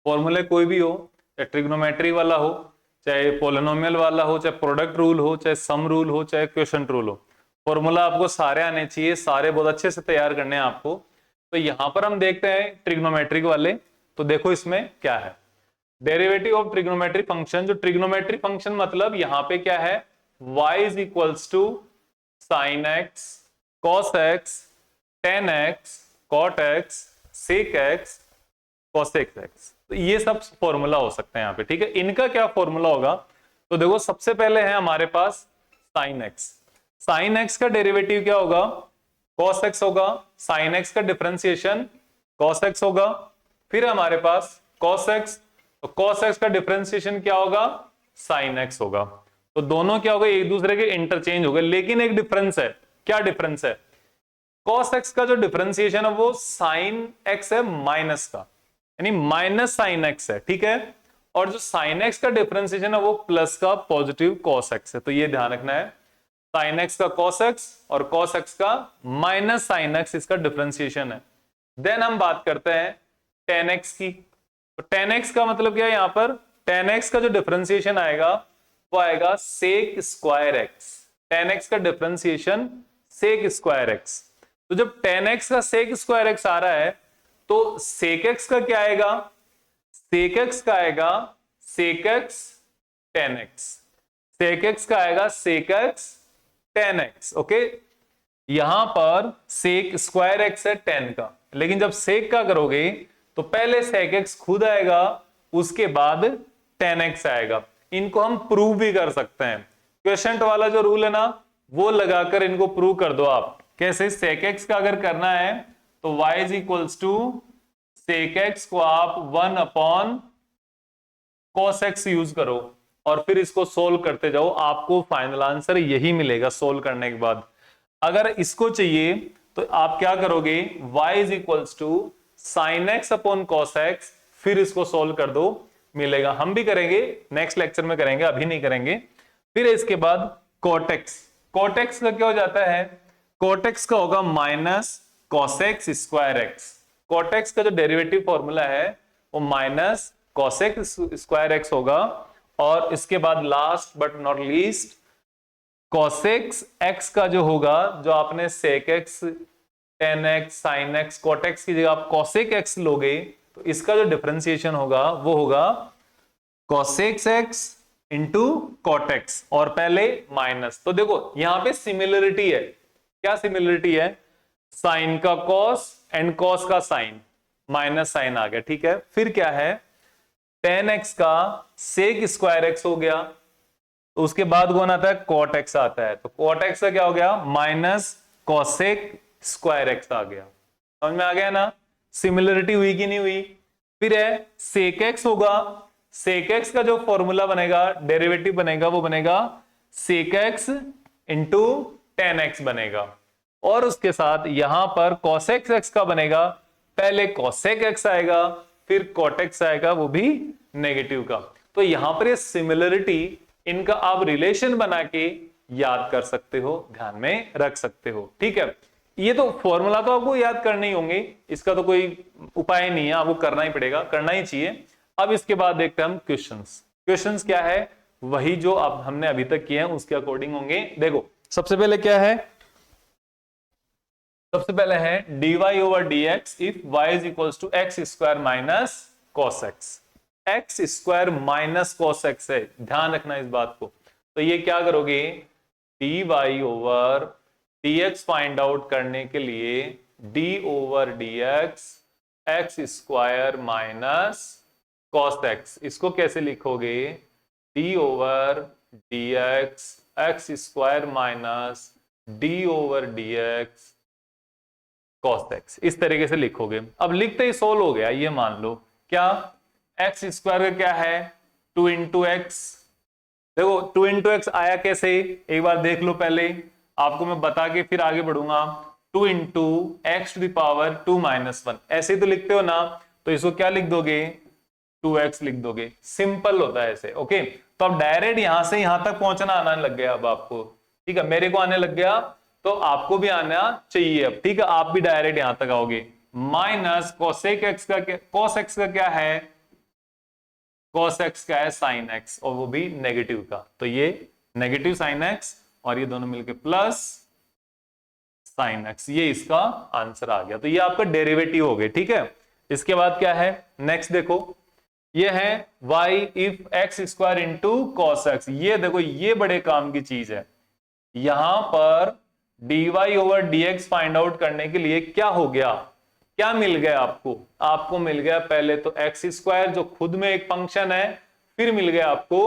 फॉर्मूले कोई भी हो, चाहे ट्रिग्नोमेट्री वाला हो, चाहे पोलिनोमियल वाला हो, चाहे प्रोडक्ट रूल हो, चाहे सम रूल हो, चाहे क्वेश्चन रूल हो, फॉर्मूला आपको सारे आने चाहिए, सारे बहुत अच्छे से तैयार करने हैं आपको। तो यहां पर हम देखते हैं ट्रिग्नोमेट्रिक वाले, तो देखो इसमें क्या है, डेरिवेटिव ऑफ ट्रिग्नोमेट्रिक फंक्शन। जो ट्रिग्नोमेट्रिक फंक्शन मतलब यहां पे क्या है, y is equals to sine x, cos x, tan x, cot x, sec x, cosec x. तो ये सब फॉर्मूला हो सकते हैं यहाँ पे, ठीक है। इनका क्या फॉर्मूला होगा, तो देखो सबसे पहले है हमारे पास साइन एक्स, साइन एक्स का डेरिवेटिव क्या होगा, कॉस एक्स होगा, साइन एक्स का डिफरेंशिएशन कॉस एक्स होगा, फिर हमारे पास कॉस एक्स, तो कॉस एक्स का डिफरेंशिएशन क्या होगा, साइन एक्स होगा। तो दोनों क्या हो गए, एक दूसरे के इंटरचेंज हो गए, लेकिन एक डिफरेंस है, क्या डिफरेंस है, कॉस एक्स का जो डिफरेंशिएशन है वो साइन एक्स है माइनस का, यानी माइनस साइन एक्स है, ठीक है। और जो साइन एक्स का डिफरेंशिएशन है वो प्लस का पॉजिटिव कॉस एक्स है, तो ये ध्यान रखना है, साइन एक्स का कॉस एक्स और कॉस एक्स का माइनस साइन एक्स, इसका डिफरेंशिएशन है। देन हम बात करते हैं टेन एक्स की, तो टेन एक्स का मतलब क्या है, यहां पर टेन एक्स का जो डिफरेंशिएशन आएगा वो आएगा sec square x, tan x का डिफरेंशिएशन सेक स्क्वायर एक्स। तो जब टेन एक्स का सेक स्क्वायर एक्स आ रहा है, तो सेक एक्स का क्या आएगा, सेक एक्स का आएगा sec x tan x, sec x का आएगा sec x tan x, okay. यहां पर सेक स्क्वायर एक्स है 10 का, लेकिन जब सेक का करोगे तो पहले सेक एक्स खुद आएगा, उसके बाद 10x आएगा। इनको हम प्रूव भी कर सकते हैं, क्वेश्चन वाला जो रूल है ना वो लगाकर इनको प्रूव कर दो आप। कैसे, सेक एक्स का अगर करना है तो y is equals to sec x को आप 1 अपॉन कॉस एक्स यूज करो और फिर इसको सोल्व करते जाओ, आपको फाइनल आंसर यही मिलेगा सोल्व करने के बाद। अगर इसको चाहिए तो आप क्या करोगे, y is equals to sine x upon cos x, फिर इसको सोल्व कर दो, मिलेगा। हम भी करेंगे, नेक्स्ट लेक्चर में करेंगे, अभी नहीं करेंगे। फिर इसके बाद कोटेक्स, कोटेक्स का क्या हो जाता है, कोटेक्स का होगा minus cosec x square x, cot x का जो डेरिवेटिव फॉर्मूला है वो माइनस कॉसेक्स स्क्वायर एक्स होगा। और इसके बाद last but not least cosec x x का जो होगा, जो आपने sec x, tan x, sine x, cot x की जगह आप कॉसेक एक्स लोगे, तो इसका जो डिफरेंशिएशन होगा वो होगा कॉसेक्स एक्स इंटू कॉटेक्स और पहले माइनस। तो देखो यहां पे सिमिलरिटी है, क्या सिमिलरिटी है, साइन का कॉस एंड कॉस का साइन, माइनस साइन आ गया, ठीक है। फिर क्या है, tan x का sec स्क्वायर x हो गया, तो उसके बाद कौन आता है, cot x आता है, तो cot x का क्या हो गया, माइनस cosec स्क्वायर x आ गया। समझ में आ गया ना, सिमिलरिटी हुई कि नहीं हुई। फिर है sec x होगा, sec x का जो फॉर्मूला बनेगा, डेरिवेटिव बनेगा, वो बनेगा sec x into tan x बनेगा, और उसके साथ यहां पर cosec x का बनेगा, पहले cosec x आएगा फिर cot x आएगा, वो भी नेगेटिव का। तो यहां पर ये सिमिलरिटी, इनका आप रिलेशन बना के याद कर सकते हो, ध्यान में रख सकते हो, ठीक है। ये तो फॉर्मूला तो आपको याद करने ही होंगे, इसका तो कोई उपाय नहीं है, आपको करना ही पड़ेगा, करना ही चाहिए। अब इसके बाद देखते हैं हम क्वेश्चंस। क्वेश्चंस क्या है, वही जो अब हमने अभी तक किए हैं उसके अकॉर्डिंग होंगे। देखो सबसे पहले क्या है, सबसे पहले है dy over dx if y is equals to x square minus cos x। X square minus cos x है, ध्यान रखना इस बात को। तो ये क्या करोगे, dy over dx find out करने के लिए d over dx x square minus cos x, इसको कैसे लिखोगे, d over dx x square minus d over dx cos x, इस तरीके से लिखोगे। अब लिखते ही सोल्व हो गया, ये मान लो क्या, एक्स स्क्वायर का क्या है 2 इंटू एक्स। देखो 2 इंटू एक्स आया कैसे, एक बार देख लो, पहले आपको मैं बता के फिर आगे बढ़ूंगा। 2 into x to the power 2 minus 1, ऐसे तो लिखते हो ना, तो इसको क्या लिख दोगे, 2x लिख दोगे, सिंपल होता है ऐसे, ओके। तो अब डायरेक्ट यहां से यहां तक पहुंचना आना लग गया अब आपको, ठीक है, मेरे को आने लग गया तो आपको भी आना चाहिए अब, ठीक है, आप भी डायरेक्ट यहां तक आओगे। माइनस cosec x का क्या, cos x का क्या है, cos x का है sin x, और वो भी नेगेटिव का, तो ये नेगेटिव sin x और ये दोनों मिलके प्लस sin x, ये इसका आंसर आ गया। तो ये आपका डेरिवेटिव हो गए, ठीक है। इसके बाद क्या है, नेक्स्ट देखो, ये है y if x square into cos x. ये देखो ये बड़े काम की चीज है, यहां पर dy over dx find out करने के लिए क्या हो गया, क्या मिल गया आपको, आपको मिल गया पहले तो एक्स स्क्वायर जो खुद में एक फंक्शन है, फिर मिल गया आपको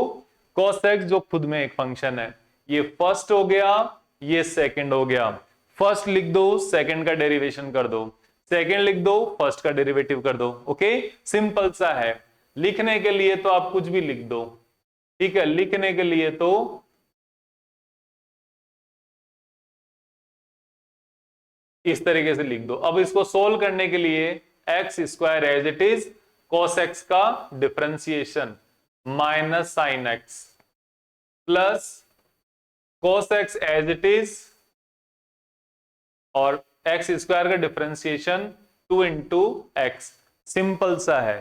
cos x जो खुद में एक फंक्शन है। ये फर्स्ट हो गया, ये सेकंड हो गया, फर्स्ट लिख दो सेकंड का डेरिवेशन कर दो, सेकंड लिख दो फर्स्ट का डेरिवेटिव कर दो, ओके, सिंपल सा है। लिखने के लिए तो आप कुछ भी लिख दो, ठीक है, लिखने के लिए तो इस तरीके से लिख दो। अब इसको सोल्व करने के लिए x square as it is, cos x का differentiation minus sine x plus cos x as it is, और एक्स स्क्वायर का डिफरेंशिएशन 2 इंटू एक्स। सिंपल सा है,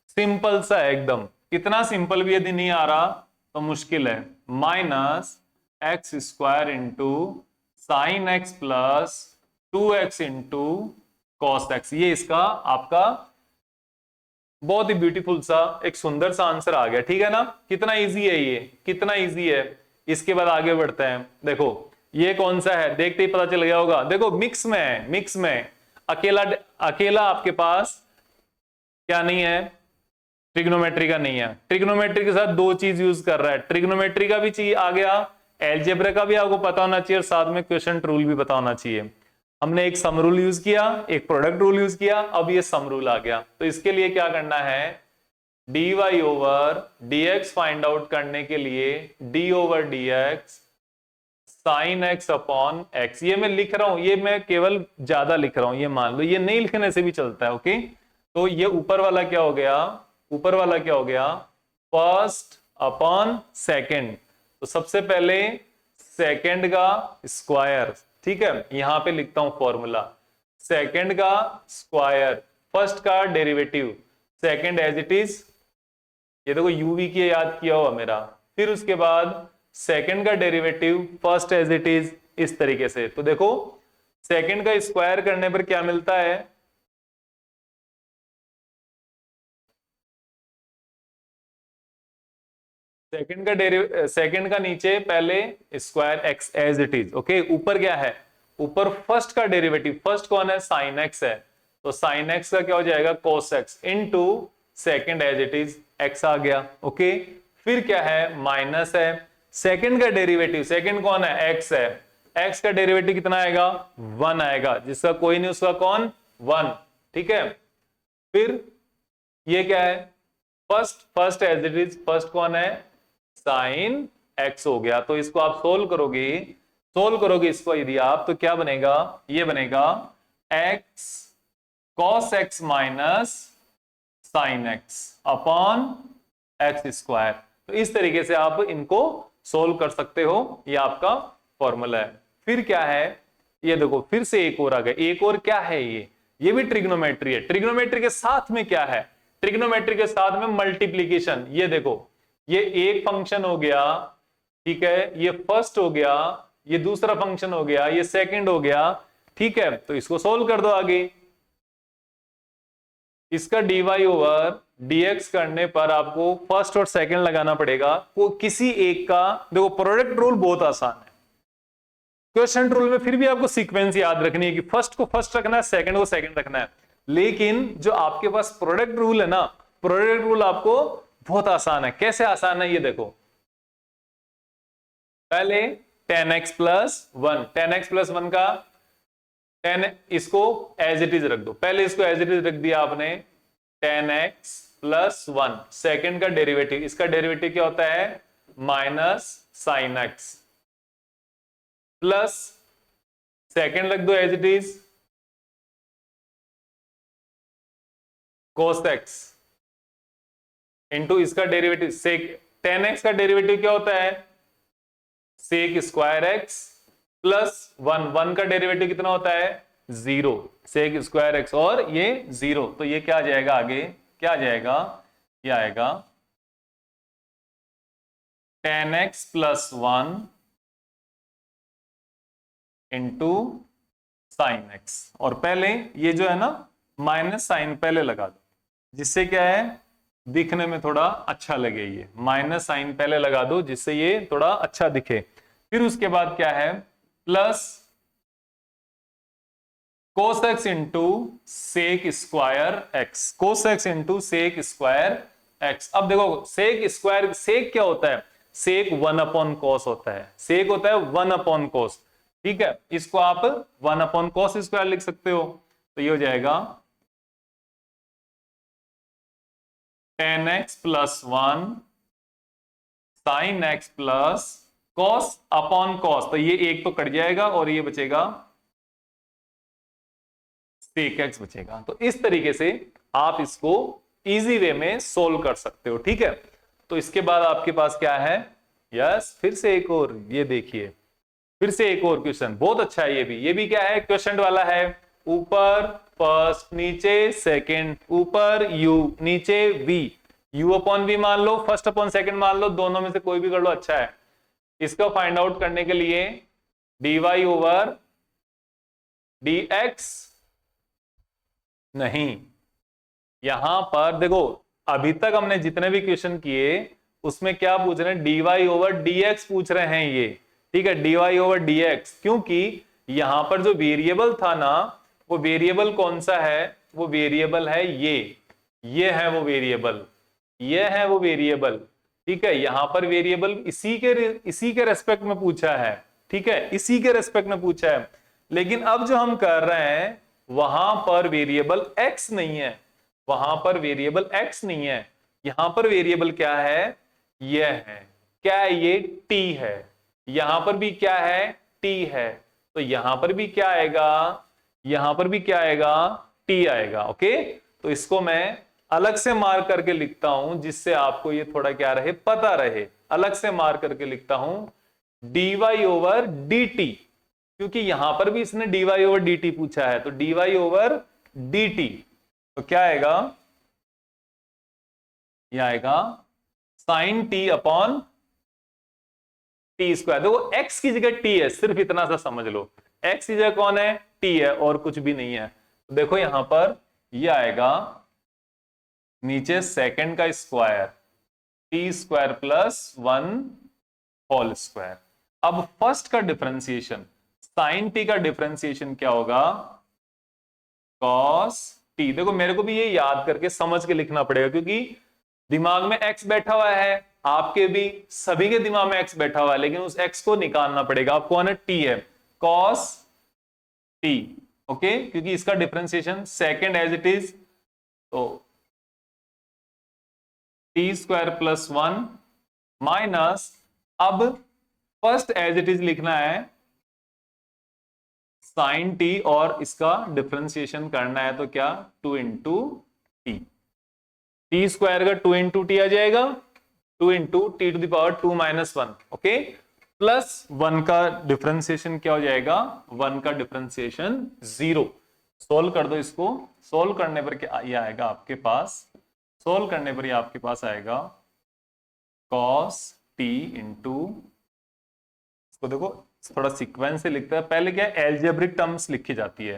सिंपल सा है एकदम, इतना सिंपल भी यदि नहीं आ रहा तो मुश्किल है। Minus x square into sine x plus 2x into cos x, ये इसका आपका बहुत ही ब्यूटीफुल सा एक सुंदर सा आंसर आ गया, ठीक है ना। कितना इजी है ये, कितना इजी है। इसके बाद आगे बढ़ते हैं, देखो ये कौन सा है, देखते ही पता चल गया होगा। देखो मिक्स में है, मिक्स में अकेला अकेला आपके पास क्या नहीं है, ट्रिग्नोमेट्री का नहीं है। ट्रिग्नोमेट्री के साथ दो चीज यूज कर रहा है, ट्रिग्नोमेट्री का भी चाहिए आ गया, एलजेब्रा का भी आपको पता होना चाहिए, और साथ में क्वेश्चन रूल भी पता होना चाहिए। हमने एक सम रूल यूज किया, एक प्रोडक्ट रूल यूज किया, अब ये सम रूल आ गया। तो इसके लिए क्या करना है, dy over dx find out करने के लिए d ओवर dx साइन x अपॉन x, ये मैं लिख रहा हूं, ये मैं केवल ज्यादा लिख रहा हूं, ये मान लो, ये नहीं लिखने से भी चलता है, ओके। तो ये ऊपर वाला क्या हो गया, ऊपर वाला क्या हो गया, फर्स्ट अपॉन सेकंड, तो सबसे पहले सेकंड का स्क्वायर, ठीक है, यहां पे लिखता हूं फॉर्मूला, सेकंड का स्क्वायर, फर्स्ट का derivative, second as it is, ये देखो यूवी की याद किया हुआ मेरा, फिर उसके बाद सेकंड का derivative first as it is, इस तरीके से। तो देखो सेकंड का स्क्वायर करने पर क्या मिलता है, सेकंड का नीचे पहले square x as it is, okay. ऊपर क्या है, ऊपर फर्स्ट का डेरिवेटिव, फर्स्ट कौन है, साइन एक्स है, तो साइन एक्स का क्या हो जाएगा, cos x into second as it is, x आ गया। ओके, फिर क्या है, माइनस है, सेकंड का डेरिवेटिव, सेकंड कौन है, x है, x का डेरिवेटिव कितना आएगा, 1 आएगा, जिसका कोई नहीं उसका कौन, 1। ठीक है, फिर ये क्या है, first as it is, first कौन है, साइन x हो गया। तो इसको आप सोल्व करोगे इसको यदि आप, तो क्या बनेगा, ये बनेगा x cos x minus sine x upon x square. तो इस तरीके से आप इनको सोल्व कर सकते हो, ये आपका फॉर्मूला है। फिर क्या है, ये देखो फिर से एक और आ गया, एक और क्या है, ये भी ट्रिग्नोमेट्री है। ट्रिग्नोमेट्री के साथ में क्या है, ट्रिग्नोमेट्री के साथ में मल्टीप्लीकेशन। ये देखो, ये एक फंक्शन हो गया, ठीक है, ये फर्स्ट हो गया, ये दूसरा फंक्शन हो गया, ये सेकंड हो गया। ठीक है, तो इसको सोल्व कर दो आगे। इसका dy ओवर dx करने पर आपको फर्स्ट और सेकंड लगाना पड़ेगा, वो किसी एक का। देखो प्रोडक्ट रूल बहुत आसान है, क्वेश्चन रूल में फिर भी आपको सीक्वेंस याद रखनी है कि फर्स्ट को फर्स्ट रखना है, सेकंड को सेकंड रखना है। लेकिन जो आपके पास प्रोडक्ट रूल है ना, प्रोडक्ट रूल आपको बहुत आसान है। कैसे आसान है, ये देखो, पहले 10x प्लस 1, 10x प्लस 1 का 10, इसको एज इट इज रख दो। पहले इसको एज इट इज रख दिया आपने, 10x प्लस 1, सेकेंड का डेरिवेटिव, इसका डेरिवेटिव क्या होता है, minus sine x, plus second रख दो as it is cos x into इसका डेरिवेटिव सेक, 10x का डेरिवेटिव क्या होता है, सेक स्क्वायर x प्लस 1 का डेरिवेटिव कितना होता है, 0, सेक स्क्वायर x और ये 0। तो ये क्या आ जाएगा, आगे क्या आ जाएगा, ये आएगा 10x plus 1 into sine x। और पहले ये जो है ना माइनस साइन पहले लगा दो, जिससे क्या है दिखने में थोड़ा अच्छा लगे। ये माइनस साइन पहले लगा दो जिससे ये थोड़ा अच्छा दिखे। फिर उसके बाद क्या है, plus cos x into sec square x, cos x into sec square x। अब देखो सेक स्क्वायर, सेक क्या होता है, सेक 1 अपॉन cos होता है, सेक होता है 1 अपॉन cos। ठीक है, इसको आप 1 अपॉन cos स्क्वायर लिख सकते हो। तो ये हो जाएगा 10x plus 1 sine x plus cos upon cos। तो ये एक तो कट जाएगा और ये बचेगा sec x बचेगा। तो इस तरीके से आप इसको इजी वे में सोल्व कर सकते हो। ठीक है, तो इसके बाद आपके पास क्या है, यस फिर से एक और, ये देखिए फिर से एक और क्वेश्चन, बहुत अच्छा है ये भी क्या है, क्वेश्चन वाला है। ऊपर फर्स्ट, नीचे सेकंड, ऊपर u नीचे v, u अपॉन v मान लो, फर्स्ट अपॉन सेकंड मान लो, दोनों में से कोई भी कर लो, अच्छा है। इसका फाइंड आउट करने के लिए dy ओवर dx, नहीं, यहां पर देखो अभी तक हमने जितने भी क्वेश्चन किए उसमें क्या पूछ रहे हैं, dy ओवर dx पूछ रहे हैं ये। ठीक है, dy ओवर dx, क्योंकि यहां पर जो वेरिएबल था ना, वो वेरिएबल कौन सा है, वो वेरिएबल है ये है वो वेरिएबल, ये है वो वेरिएबल। ठीक है, यहां पर वेरिएबल इसी के रेस्पेक्ट में पूछा है। ठीक है, इसी के रेस्पेक्ट में पूछा है। लेकिन अब जो हम कर रहे हैं वहां पर वेरिएबल x नहीं है, वहां पर वेरिएबल x नहीं है, यहां पर वेरिएबल क्या है, यह है, क्या है ये, t है। यहां पर भी क्या है, t है। तो यहां पर भी क्या आएगा, यहां पर भी क्या आएगा, t आएगा। ओके, तो इसको मैं अलग से मार्क करके लिखता हूं जिससे आपको ये थोड़ा क्या रहे, पता रहे। अलग से मार्क करके लिखता हूं dy ओवर dt, क्योंकि यहां पर भी इसने dy ओवर dt पूछा है। तो dy ओवर dt, तो क्या आएगा, यह आएगा sine t upon t square. देखो x की जगह t है, सिर्फ इतना सा समझ लो, x की जगह कौन है, t है और कुछ भी नहीं है। तो देखो यहां पर यह आएगा नीचे सेकंड का square, t square plus 1 whole square. अब फर्स्ट का डिफरेंशिएशन, साइन टी का डिफरेंशिएशन क्या होगा, कॉस टी। देखो मेरे को भी ये याद करके समझ के लिखना पड़ेगा, क्योंकि दिमाग में x बैठा हुआ है, आपके भी सभी के दिमाग में x बैठा हुआ है, लेकिन उस x को निकालना पड़ेगा आपको, आना t है cos t, ओके, क्योंकि इसका differentiation second as it is, तो टी स्क्वायर प्लस 1 माइनस, अब फर्स्ट एज इट इज लिखना है साइन टी, और इसका डिफरेंशिएशन करना है तो क्या 2 इंटू टी, टी स्क्वायर का 2 इंटू टी आ जाएगा, 2 into t to the power 2 minus 1, okay, plus 1 का डिफरेंशिएशन क्या हो जाएगा, 1 का डिफरेंशिएशन 0। सोल्व कर दो इसको, सोल्व करने पर क्या ये आएगा आपके पास, सोल्व करने पर ये आपके पास आएगा cos t इंटू, इसको देखो थोड़ा सीक्वेंस से लिखता है, पहले क्या एल्जेब्रिक टर्म्स लिखी जाती है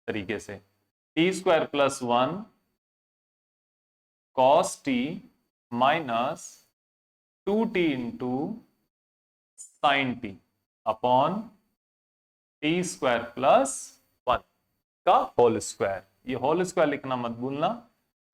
तरीके से, T square plus 1 cos t minus 2t into sine T upon t square plus 1 का होल स्क्वायर, ये होल स्क्वायर लिखना मत भूलना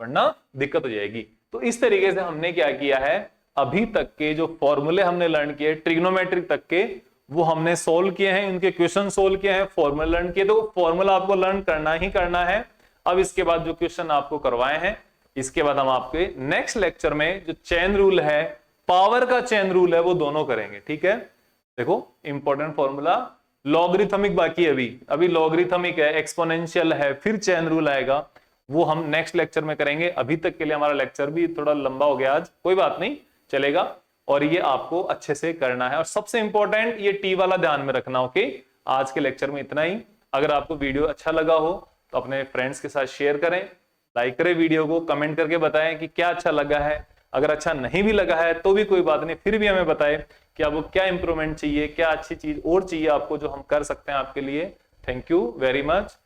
वरना दिक्कत हो जाएगी। तो इस तरीके से हमने क्या किया है, अभी तक के जो फॉर्मूले हमने लर्न किए ट्रिग्नोमेट्रिक तक के, वो हमने सोल्व किए हैं, उनके क्वेश्चन सोल्व किए हैं, फॉर्मूला लर्न किए, तो फॉर्मूला आपको लर्न करना ही करना है। अब इसके बाद जो क्वेश्चन आपको करवाए हैं, इसके बाद हम आपके नेक्स्ट लेक्चर में जो चेन रूल है, पावर का चेन रूल है, वो दोनों करेंगे, ठीक है। देखो इंपॉर्टेंट फॉर्मूला, लॉगरिथमिक बाकी है, अभी लॉगरिथमिक है, एक्सपोनेंशियल है, फिर चेन रूल आएगा, वो हम नेक्स्ट लेक्चर में करेंगे। अभी तक के लिए हमारा लेक्चर भी थोड़ा लंबा हो गया आज, कोई बात नहीं, चलेगा, और ये आपको अच्छे से करना है। और सबसे इंपॉर्टेंट ये टी वाला ध्यान में रखना, ओके। आज के लेक्चर में इतना ही। अगर आपको वीडियो अच्छा लगा हो तो अपने फ्रेंड्स के साथ शेयर करें, लाइक करें वीडियो को, कमेंट करके बताएं कि क्या अच्छा लगा है। अगर अच्छा नहीं भी लगा है तो भी कोई बात नहीं, फिर भी हमें बताएं कि आपको क्या इंप्रूवमेंट चाहिए, क्या अच्छी चीज और चाहिए आपको जो हम कर सकते हैं आपके लिए। Thank you very much.